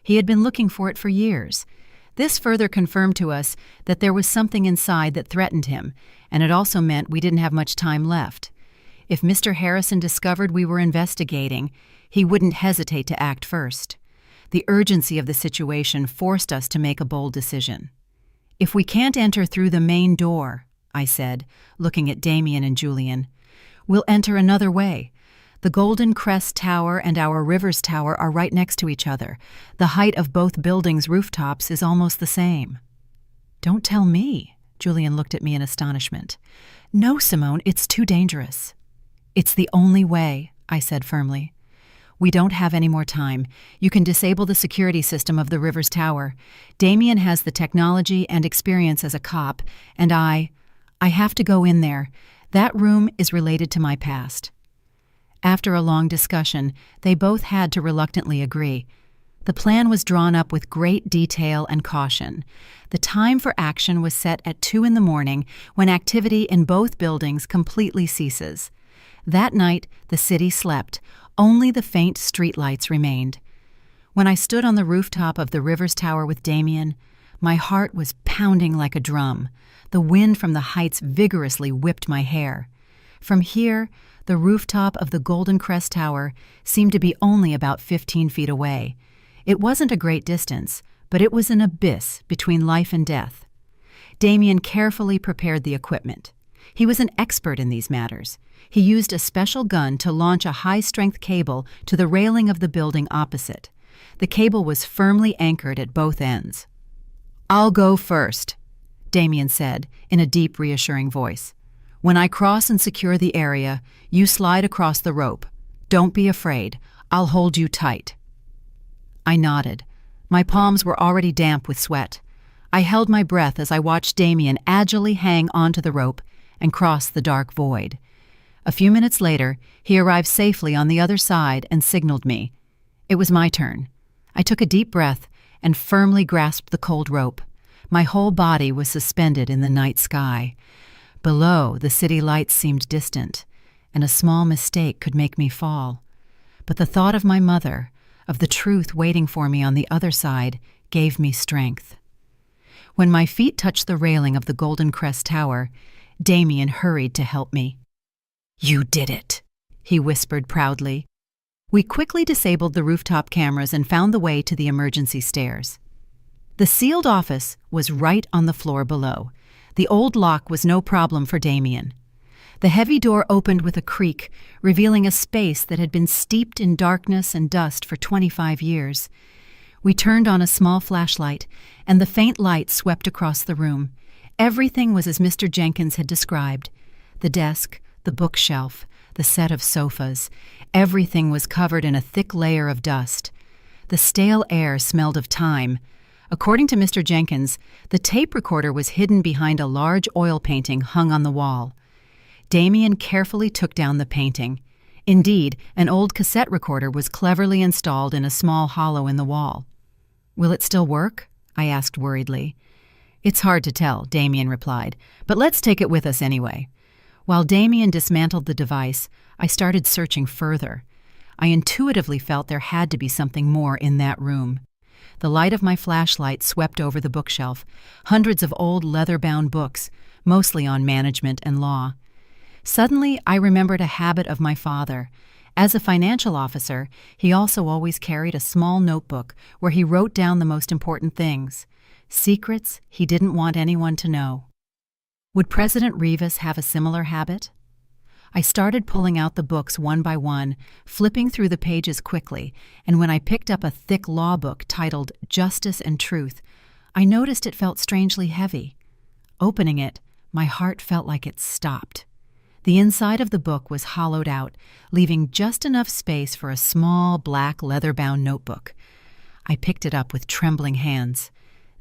S1: He had been looking for it for years. This further confirmed to us that there was something inside that threatened him, and it also meant we didn't have much time left. If Mr. Harrison discovered we were investigating, he wouldn't hesitate to act first. The urgency of the situation forced us to make a bold decision. "If we can't enter through the main door," I said, looking at Damien and Julian, "we'll enter another way. The Golden Crest Tower and our Rivers Tower are right next to each other. The height of both buildings' rooftops is almost the same." "Don't tell me," Julian looked at me in astonishment. "No, Simone, it's too dangerous." "It's the only way," I said firmly. "We don't have any more time. You can disable the security system of the Rivers Tower. Damien has the technology and experience as a cop, and I have to go in there. That room is related to my past." After a long discussion, they both had to reluctantly agree. The plan was drawn up with great detail and caution. The time for action was set at 2 a.m, when activity in both buildings completely ceases. That night, the city slept. Only the faint streetlights remained. When I stood on the rooftop of the Rivers Tower with Damien, my heart was pounding like a drum. The wind from the heights vigorously whipped my hair. From here, the rooftop of the Golden Crest Tower seemed to be only about 15 feet away. It wasn't a great distance, but it was an abyss between life and death. Damien carefully prepared the equipment. He was an expert in these matters. He used a special gun to launch a high-strength cable to the railing of the building opposite. The cable was firmly anchored at both ends. "I'll go first," Damien said in a deep, reassuring voice. "When I cross and secure the area, you slide across the rope. Don't be afraid. I'll hold you tight." I nodded. My palms were already damp with sweat. I held my breath as I watched Damien agilely hang onto the rope and cross the dark void. A few minutes later, he arrived safely on the other side and signaled me. It was my turn. I took a deep breath and firmly grasped the cold rope. My whole body was suspended in the night sky. Below, the city lights seemed distant, and a small mistake could make me fall. But the thought of my mother, of the truth waiting for me on the other side, gave me strength. When my feet touched the railing of the Golden Crest Tower, Damien hurried to help me. "You did it," he whispered proudly. We quickly disabled the rooftop cameras and found the way to the emergency stairs. The sealed office was right on the floor below. The old lock was no problem for Damien. The heavy door opened with a creak, revealing a space that had been steeped in darkness and dust for 25 years. We turned on a small flashlight, and the faint light swept across the room. Everything was as Mr. Jenkins had described. The desk, the bookshelf, the set of sofas. Everything was covered in a thick layer of dust. The stale air smelled of time. According to Mr. Jenkins, the tape recorder was hidden behind a large oil painting hung on the wall. Damien carefully took down the painting. Indeed, an old cassette recorder was cleverly installed in a small hollow in the wall. "Will it still work?" I asked worriedly. "It's hard to tell," Damien replied, "but let's take it with us anyway." While Damien dismantled the device, I started searching further. I intuitively felt there had to be something more in that room. The light of my flashlight swept over the bookshelf, hundreds of old leather-bound books, mostly on management and law. Suddenly, I remembered a habit of my father. As a financial officer, he also always carried a small notebook where he wrote down the most important things, secrets he didn't want anyone to know. Would President Rivas have a similar habit? I started pulling out the books one by one, flipping through the pages quickly, and when I picked up a thick law book titled Justice and Truth, I noticed it felt strangely heavy. Opening it, my heart felt like it stopped. The inside of the book was hollowed out, leaving just enough space for a small, black, leather-bound notebook. I picked it up with trembling hands.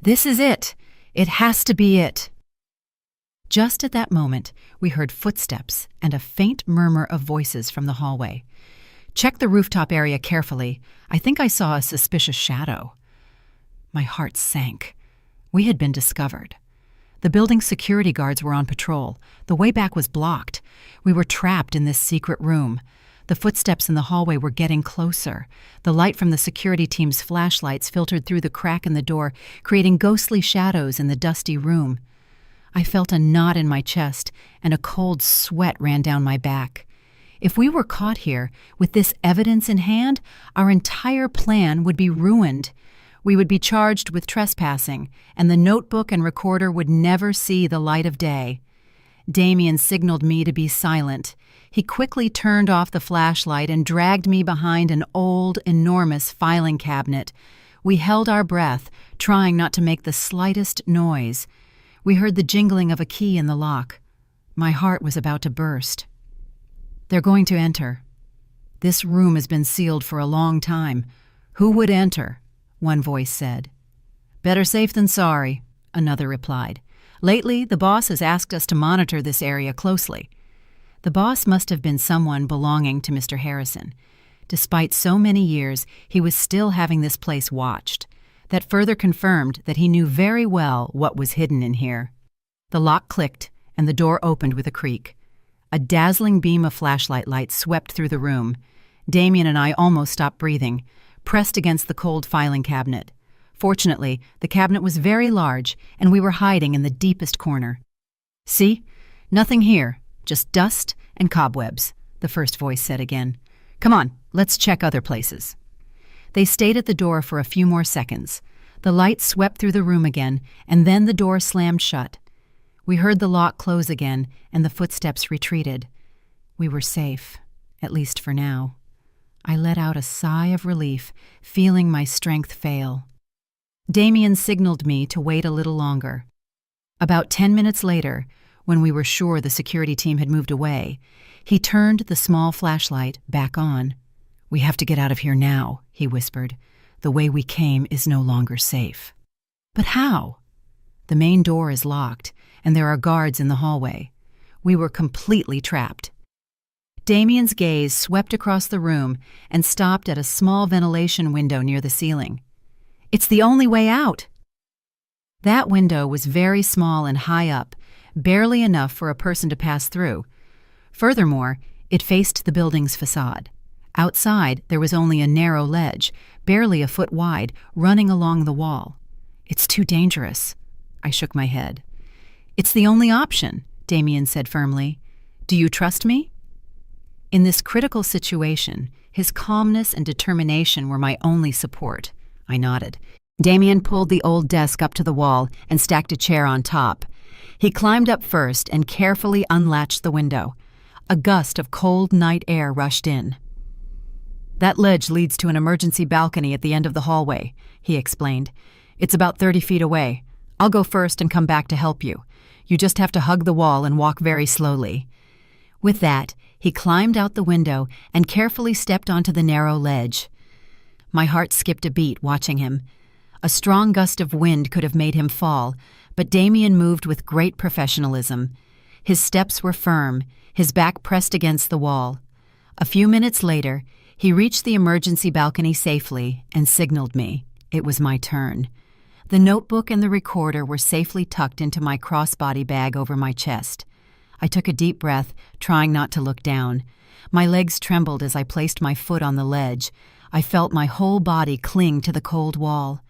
S1: "This is it! It has to be it!" Just at that moment, we heard footsteps and a faint murmur of voices from the hallway. "Check the rooftop area carefully. I think I saw a suspicious shadow." My heart sank. We had been discovered. The building's security guards were on patrol. The way back was blocked. We were trapped in this secret room. The footsteps in the hallway were getting closer. The light from the security team's flashlights filtered through the crack in the door, creating ghostly shadows in the dusty room. I felt a knot in my chest, and a cold sweat ran down my back. If we were caught here with this evidence in hand, our entire plan would be ruined. We would be charged with trespassing, and the notebook and recorder would never see the light of day. Damien signaled me to be silent. He quickly turned off the flashlight and dragged me behind an old, enormous filing cabinet. We held our breath, trying not to make the slightest noise. We heard the jingling of a key in the lock. My heart was about to burst. "They're going to enter. This room has been sealed for a long time. Who would enter?" one voice said. "Better safe than sorry," another replied. "Lately, the boss has asked us to monitor this area closely." The boss must have been someone belonging to Mr. Harrison. Despite so many years, he was still having this place watched. That further confirmed that he knew very well what was hidden in here. The lock clicked, and the door opened with a creak. A dazzling beam of flashlight light swept through the room. Damien and I almost stopped breathing, pressed against the cold filing cabinet. Fortunately, the cabinet was very large, and we were hiding in the deepest corner. "See? Nothing here, just dust and cobwebs," the first voice said again. "Come on, let's check other places." They stayed at the door for a few more seconds. The light swept through the room again, and then the door slammed shut. We heard the lock close again, and the footsteps retreated. We were safe, at least for now. I let out a sigh of relief, feeling my strength fail. Damien signaled me to wait a little longer. About 10 minutes later, when we were sure the security team had moved away, he turned the small flashlight back on. "We have to get out of here now," he whispered. "The way we came is no longer safe." "But how?" "The main door is locked, and there are guards in the hallway. We were completely trapped." Damien's gaze swept across the room and stopped at a small ventilation window near the ceiling. "It's the only way out!" That window was very small and high up, barely enough for a person to pass through. Furthermore, it faced the building's facade. Outside, there was only a narrow ledge, barely a foot wide, running along the wall. "It's too dangerous." I shook my head. "It's the only option," Damien said firmly. "Do you trust me?" In this critical situation, his calmness and determination were my only support. I nodded. Damien pulled the old desk up to the wall and stacked a chair on top. He climbed up first and carefully unlatched the window. A gust of cold night air rushed in. "That ledge leads to an emergency balcony at the end of the hallway," he explained. "It's about 30 feet away. I'll go first and come back to help you. You just have to hug the wall and walk very slowly." With that, he climbed out the window and carefully stepped onto the narrow ledge. My heart skipped a beat watching him. A strong gust of wind could have made him fall, but Damien moved with great professionalism. His steps were firm, his back pressed against the wall. A few minutes later, he reached the emergency balcony safely and signaled me. It was my turn. The notebook and the recorder were safely tucked into my crossbody bag over my chest. I took a deep breath, trying not to look down. My legs trembled as I placed my foot on the ledge. I felt my whole body cling to the cold wall.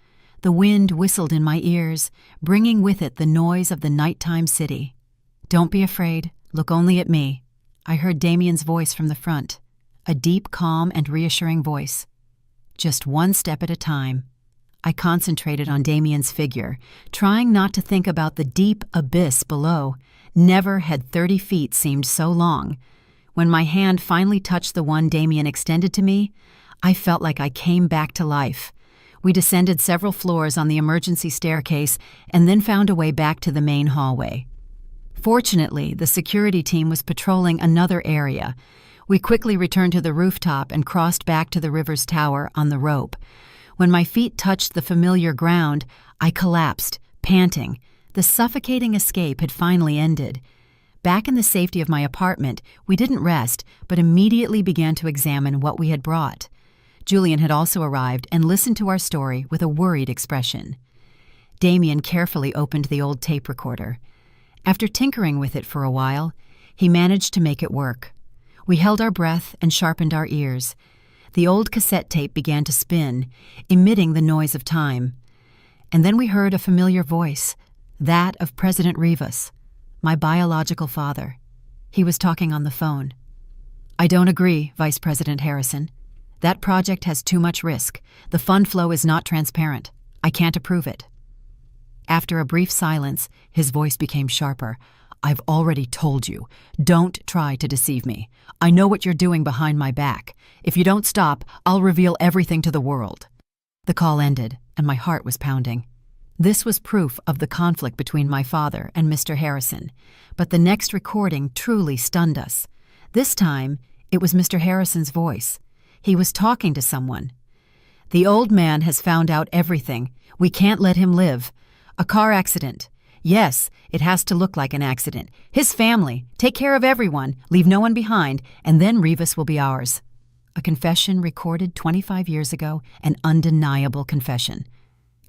S1: The wind whistled in my ears, bringing with it the noise of the nighttime city. "Don't be afraid. Look only at me." I heard Damien's voice from the front, a deep, calm, and reassuring voice. "Just one step at a time." I concentrated on Damien's figure, trying not to think about the deep abyss below. Never had 30 feet seemed so long. When my hand finally touched the one Damien extended to me, I felt like I came back to life. We descended several floors on the emergency staircase and then found a way back to the main hallway. Fortunately, the security team was patrolling another area. We quickly returned to the rooftop and crossed back to the river's tower on the rope. When my feet touched the familiar ground, I collapsed, panting. The suffocating escape had finally ended. Back in the safety of my apartment, we didn't rest, but immediately began to examine what we had brought. Julian had also arrived and listened to our story with a worried expression. Damien carefully opened the old tape recorder. After tinkering with it for a while, he managed to make it work. We held our breath and sharpened our ears. The old cassette tape began to spin, emitting the noise of time. And then we heard a familiar voice, that of President Rivas, my biological father. He was talking on the phone. I don't agree, Vice President Harrison. That project has too much risk. The fund flow is not transparent. I can't approve it. After a brief silence, his voice became sharper. I've already told you. Don't try to deceive me. I know what you're doing behind my back. If you don't stop, I'll reveal everything to the world. The call ended, and my heart was pounding. This was proof of the conflict between my father and Mr. Harrison. But the next recording truly stunned us. This time, it was Mr. Harrison's voice. He was talking to someone. The old man has found out everything. We can't let him live. A car accident. Yes, it has to look like an accident. His family. Take care of everyone. Leave no one behind, and then Rivas will be ours. A confession recorded 25 years ago, an undeniable confession.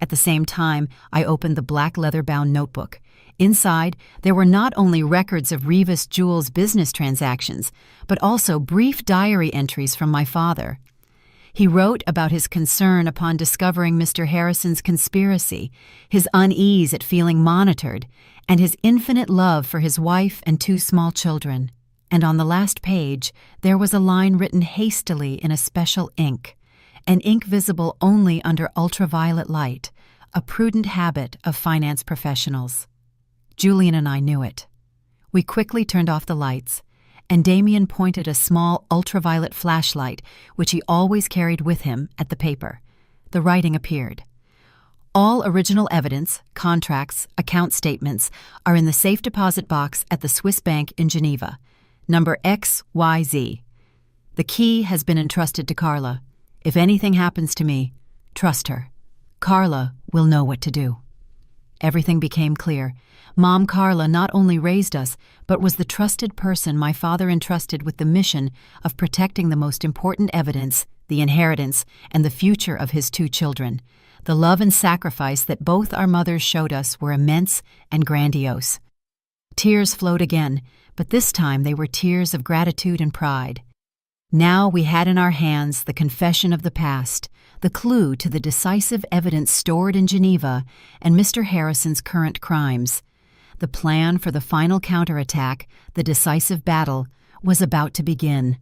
S1: At the same time, I opened the black leather-bound notebook. Inside, there were not only records of Rivas Jewels' business transactions, but also brief diary entries from my father. He wrote about his concern upon discovering Mr. Harrison's conspiracy, his unease at feeling monitored, and his infinite love for his wife and 2 small children. And on the last page, there was a line written hastily in a special ink, an ink visible only under ultraviolet light, a prudent habit of finance professionals. Julian and I knew it. We quickly turned off the lights, and Damien pointed a small ultraviolet flashlight, which he always carried with him, at the paper. The writing appeared. All original evidence, contracts, account statements are in the safe deposit box at the Swiss bank in Geneva, number XYZ. The key has been entrusted to Carla. If anything happens to me, trust her. Carla will know what to do. Everything became clear. Mom Carla not only raised us, but was the trusted person my father entrusted with the mission of protecting the most important evidence, the inheritance, and the future of his 2 children. The love and sacrifice that both our mothers showed us were immense and grandiose. Tears flowed again, but this time they were tears of gratitude and pride. Now we had in our hands the confession of the past, the clue to the decisive evidence stored in Geneva, and Mr. Harrison's current crimes. The plan for the final counterattack, the decisive battle, was about to begin.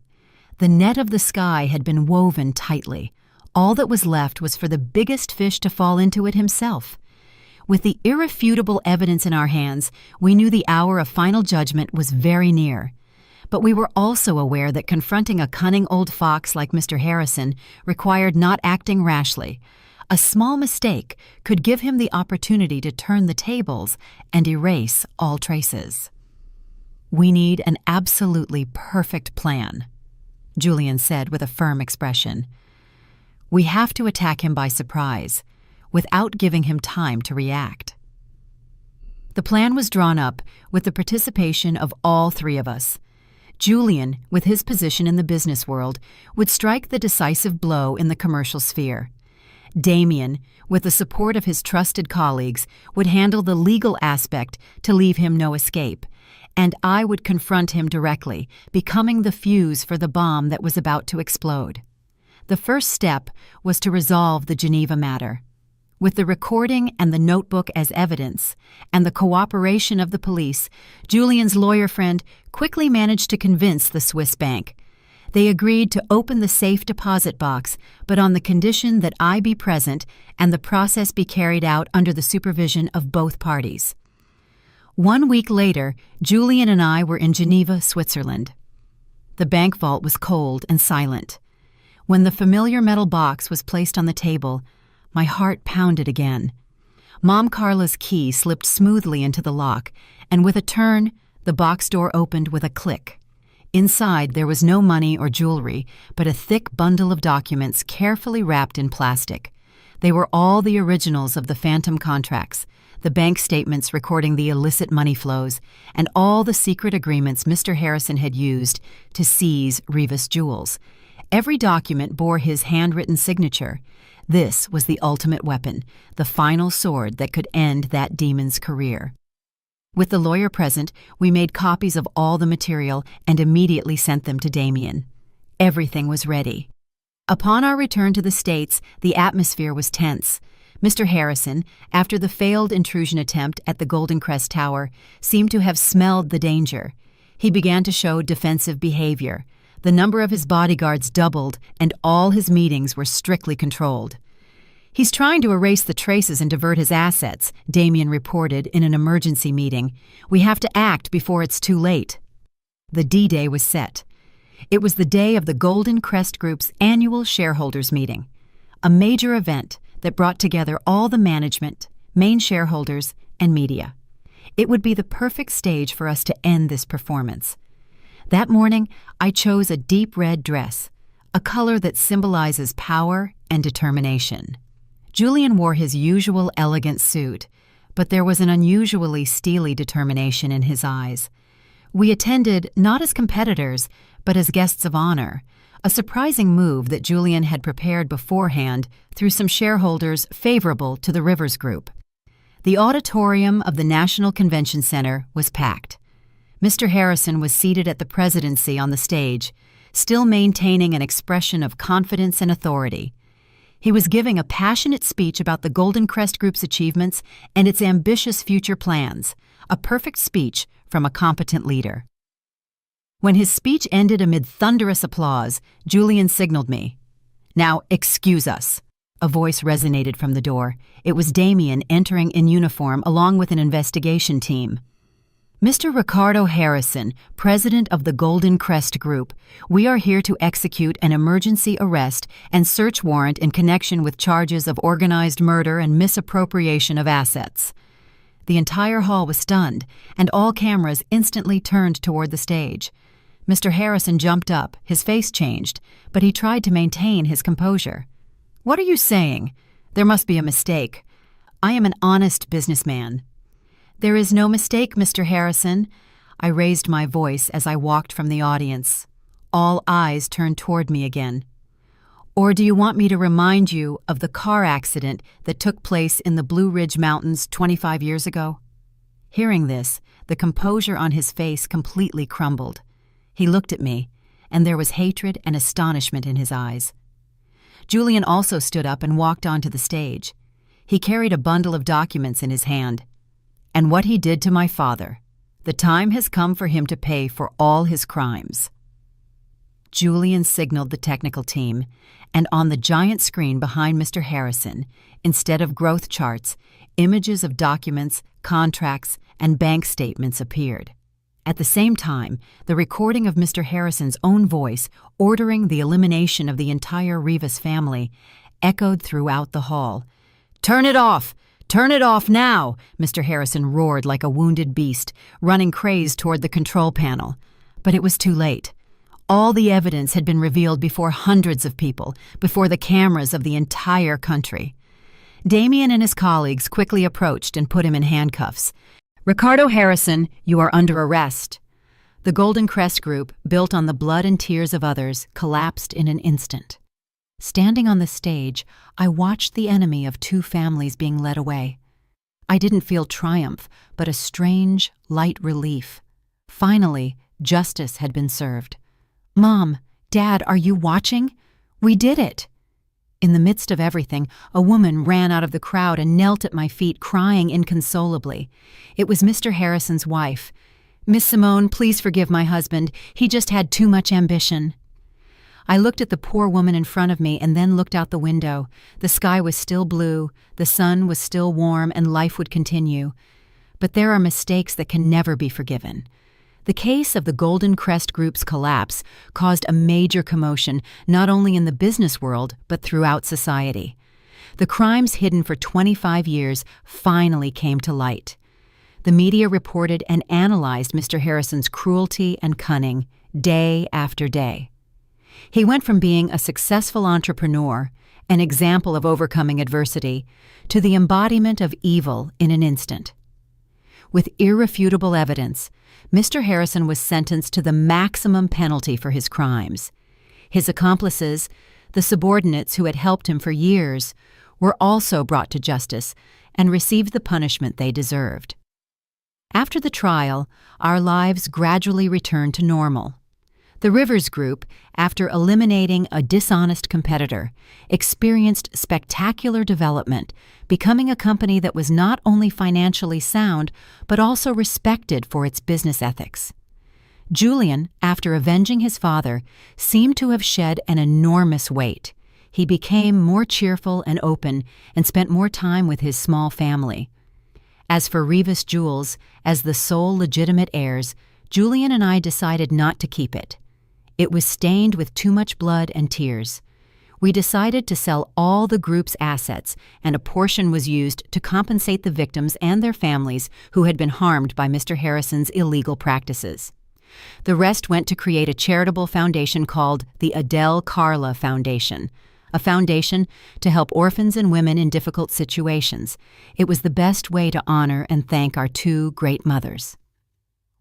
S1: The net of the sky had been woven tightly. All that was left was for the biggest fish to fall into it himself. With the irrefutable evidence in our hands, we knew the hour of final judgment was very near. But we were also aware that confronting a cunning old fox like Mr. Harrison required not acting rashly. A small mistake could give him the opportunity to turn the tables and erase all traces. We need an absolutely perfect plan, Julian said with a firm expression. We have to attack him by surprise, without giving him time to react. The plan was drawn up with the participation of all 3 of us. Julian, with his position in the business world, would strike the decisive blow in the commercial sphere. Damien, with the support of his trusted colleagues, would handle the legal aspect to leave him no escape, and I would confront him directly, becoming the fuse for the bomb that was about to explode. The first step was to resolve the Geneva matter. With the recording and the notebook as evidence, and the cooperation of the police, Julian's lawyer friend quickly managed to convince the Swiss bank. They agreed to open the safe deposit box, but on the condition that I be present and the process be carried out under the supervision of both parties. 1 week later, Julian and I were in Geneva, Switzerland. The bank vault was cold and silent. When the familiar metal box was placed on the table, my heart pounded again. Mom Carla's key slipped smoothly into the lock, and with a turn, the box door opened with a click. Inside, there was no money or jewelry, but a thick bundle of documents carefully wrapped in plastic. They were all the originals of the phantom contracts, the bank statements recording the illicit money flows, and all the secret agreements Mr. Harrison had used to seize Rivas Jewels. Every document bore his handwritten signature. This was the ultimate weapon, the final sword that could end that demon's career. With the lawyer present, we made copies of all the material and immediately sent them to Damien. Everything was ready. Upon our return to the States, the atmosphere was tense. Mr. Harrison, after the failed intrusion attempt at the Golden Crest Tower, seemed to have smelled the danger. He began to show defensive behavior. The number of his bodyguards doubled, and all his meetings were strictly controlled. "He's trying to erase the traces and divert his assets," Damien reported in an emergency meeting. "We have to act before it's too late." The D-Day was set. It was the day of the Golden Crest Group's annual shareholders meeting, a major event that brought together all the management, main shareholders, and media. It would be the perfect stage for us to end this performance. That morning, I chose a deep red dress, a color that symbolizes power and determination. Julian wore his usual elegant suit, but there was an unusually steely determination in his eyes. We attended not as competitors, but as guests of honor, a surprising move that Julian had prepared beforehand through some shareholders favorable to the Rivers Group. The auditorium of the National Convention Center was packed. Mr. Harrison was seated at the presidency on the stage, still maintaining an expression of confidence and authority. He was giving a passionate speech about the Golden Crest Group's achievements and its ambitious future plans, a perfect speech from a competent leader. When his speech ended amid thunderous applause, Julian signaled me. "Now, excuse us." A voice resonated from the door. It was Damien entering in uniform along with an investigation team. "Mr. Ricardo Harrison, president of the Golden Crest Group, we are here to execute an emergency arrest and search warrant in connection with charges of organized murder and misappropriation of assets." The entire hall was stunned, and all cameras instantly turned toward the stage. Mr. Harrison jumped up, his face changed, but he tried to maintain his composure. "What are you saying? There must be a mistake. I am an honest businessman." "There is no mistake, Mr. Harrison." I raised my voice as I walked from the audience. All eyes turned toward me again. "Or do you want me to remind you of the car accident that took place in the Blue Ridge Mountains 25 years ago?" Hearing this, the composure on his face completely crumbled. He looked at me, and there was hatred and astonishment in his eyes. Julian also stood up and walked onto the stage. He carried a bundle of documents in his hand. "And what he did to my father. The time has come for him to pay for all his crimes." Julian signaled the technical team, and on the giant screen behind Mr. Harrison, instead of growth charts, images of documents, contracts, and bank statements appeared. At the same time, the recording of Mr. Harrison's own voice ordering the elimination of the entire Rivas family echoed throughout the hall. "Turn it off! Turn it off now!" Mr. Harrison roared like a wounded beast, running crazed toward the control panel. But it was too late. All the evidence had been revealed before hundreds of people, before the cameras of the entire country. Damien and his colleagues quickly approached and put him in handcuffs. "Ricardo Harrison, you are under arrest." The Golden Crest Group, built on the blood and tears of others, collapsed in an instant. Standing on the stage, I watched the enemy of two families being led away. I didn't feel triumph, but a strange, light relief. Finally, justice had been served. "Mom, Dad, are you watching? We did it!" In the midst of everything, a woman ran out of the crowd and knelt at my feet, crying inconsolably. It was Mr. Harrison's wife. "Miss Simone, please forgive my husband. He just had too much ambition." I looked at the poor woman in front of me and then looked out the window. The sky was still blue, the sun was still warm, and life would continue. But there are mistakes that can never be forgiven. The case of the Golden Crest Group's collapse caused a major commotion not only in the business world but throughout society. The crimes hidden for 25 years finally came to light. The media reported and analyzed Mr. Harrison's cruelty and cunning day after day. He went from being a successful entrepreneur, an example of overcoming adversity, to the embodiment of evil in an instant. With irrefutable evidence, Mr. Harrison was sentenced to the maximum penalty for his crimes. His accomplices, the subordinates who had helped him for years, were also brought to justice and received the punishment they deserved. After the trial, our lives gradually returned to normal. The Rivers Group, after eliminating a dishonest competitor, experienced spectacular development, becoming a company that was not only financially sound, but also respected for its business ethics. Julian, after avenging his father, seemed to have shed an enormous weight. He became more cheerful and open and spent more time with his small family. As for Rivas Jewels, as the sole legitimate heirs, Julian and I decided not to keep it. It was stained with too much blood and tears. We decided to sell all the group's assets, and a portion was used to compensate the victims and their families who had been harmed by Mr. Harrison's illegal practices. The rest went to create a charitable foundation called the Adele Carla Foundation, a foundation to help orphans and women in difficult situations. It was the best way to honor and thank our two great mothers.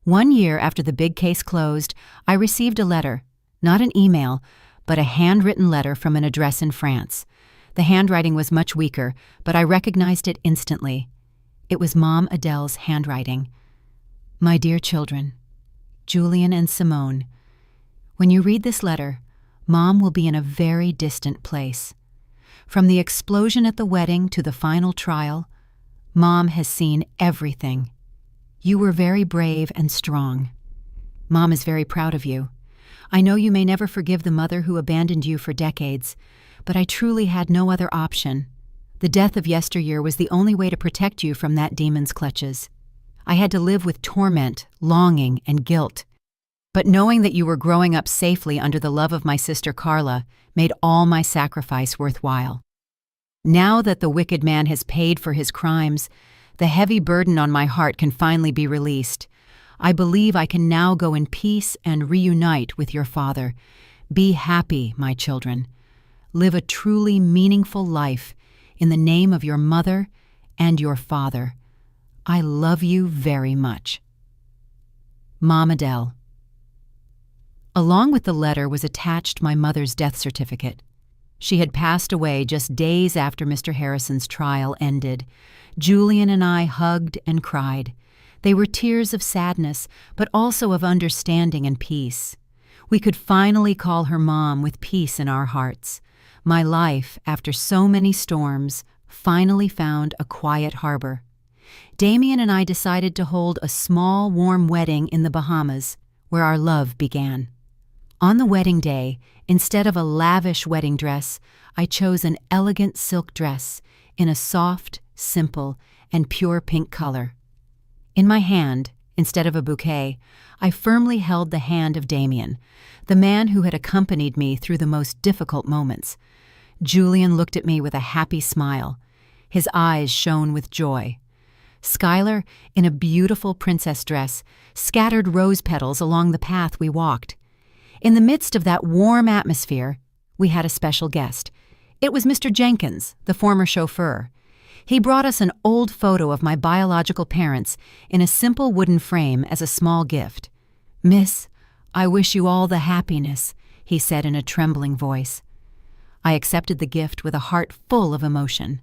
S1: 1 year after the big case closed, I received a letter, not an email, but a handwritten letter from an address in France. The handwriting was much weaker, but I recognized it instantly. It was Mom Adele's handwriting. My dear children, Julian and Simone, when you read this letter, Mom will be in a very distant place. From the explosion at the wedding to the final trial, Mom has seen everything. You were very brave and strong. Mom is very proud of you. I know you may never forgive the mother who abandoned you for decades, but I truly had no other option. The death of yesteryear was the only way to protect you from that demon's clutches. I had to live with torment, longing, and guilt. But knowing that you were growing up safely under the love of my sister Carla made all my sacrifice worthwhile. Now that the wicked man has paid for his crimes, the heavy burden on my heart can finally be released. I believe I can now go in peace and reunite with your father. Be happy, my children. Live a truly meaningful life in the name of your mother and your father. I love you very much. Mom Adele. Along with the letter was attached my mother's death certificate. She had passed away just days after Mr. Harrison's trial ended. Julian and I hugged and cried. They were tears of sadness, but also of understanding and peace. We could finally call her Mom with peace in our hearts. My life, after so many storms, finally found a quiet harbor. Damien and I decided to hold a small, warm wedding in the Bahamas, where our love began. On the wedding day, instead of a lavish wedding dress, I chose an elegant silk dress in a soft, simple, and pure pink color. In my hand, instead of a bouquet, I firmly held the hand of Damien, the man who had accompanied me through the most difficult moments. Julian looked at me with a happy smile. His eyes shone with joy. Skylar, in a beautiful princess dress, scattered rose petals along the path we walked. In the midst of that warm atmosphere, we had a special guest. It was Mr. Jenkins, the former chauffeur. He brought us an old photo of my biological parents in a simple wooden frame as a small gift. "Miss, I wish you all the happiness," he said in a trembling voice. I accepted the gift with a heart full of emotion.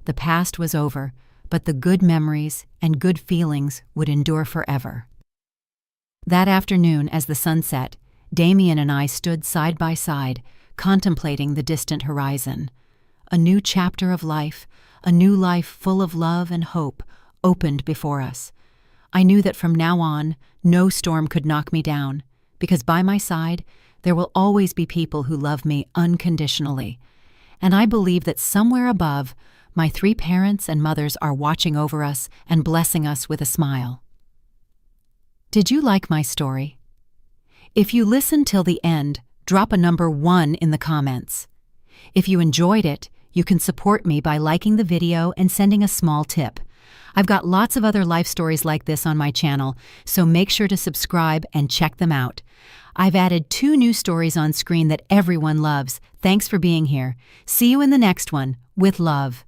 S1: The past was over, but the good memories and good feelings would endure forever. That afternoon, as the sun set, Damien and I stood side by side, contemplating the distant horizon. A new chapter of life, a new life full of love and hope, opened before us. I knew that from now on, no storm could knock me down, because by my side, there will always be people who love me unconditionally. And I believe that somewhere above, my 3 parents and mothers are watching over us and blessing us with a smile. Did you like my story? If you listened till the end, drop a number 1 in the comments. If you enjoyed it, you can support me by liking the video and sending a small tip. I've got lots of other life stories like this on my channel, so make sure to subscribe and check them out. I've added 2 new stories on screen that everyone loves. Thanks for being here. See you in the next one. With love.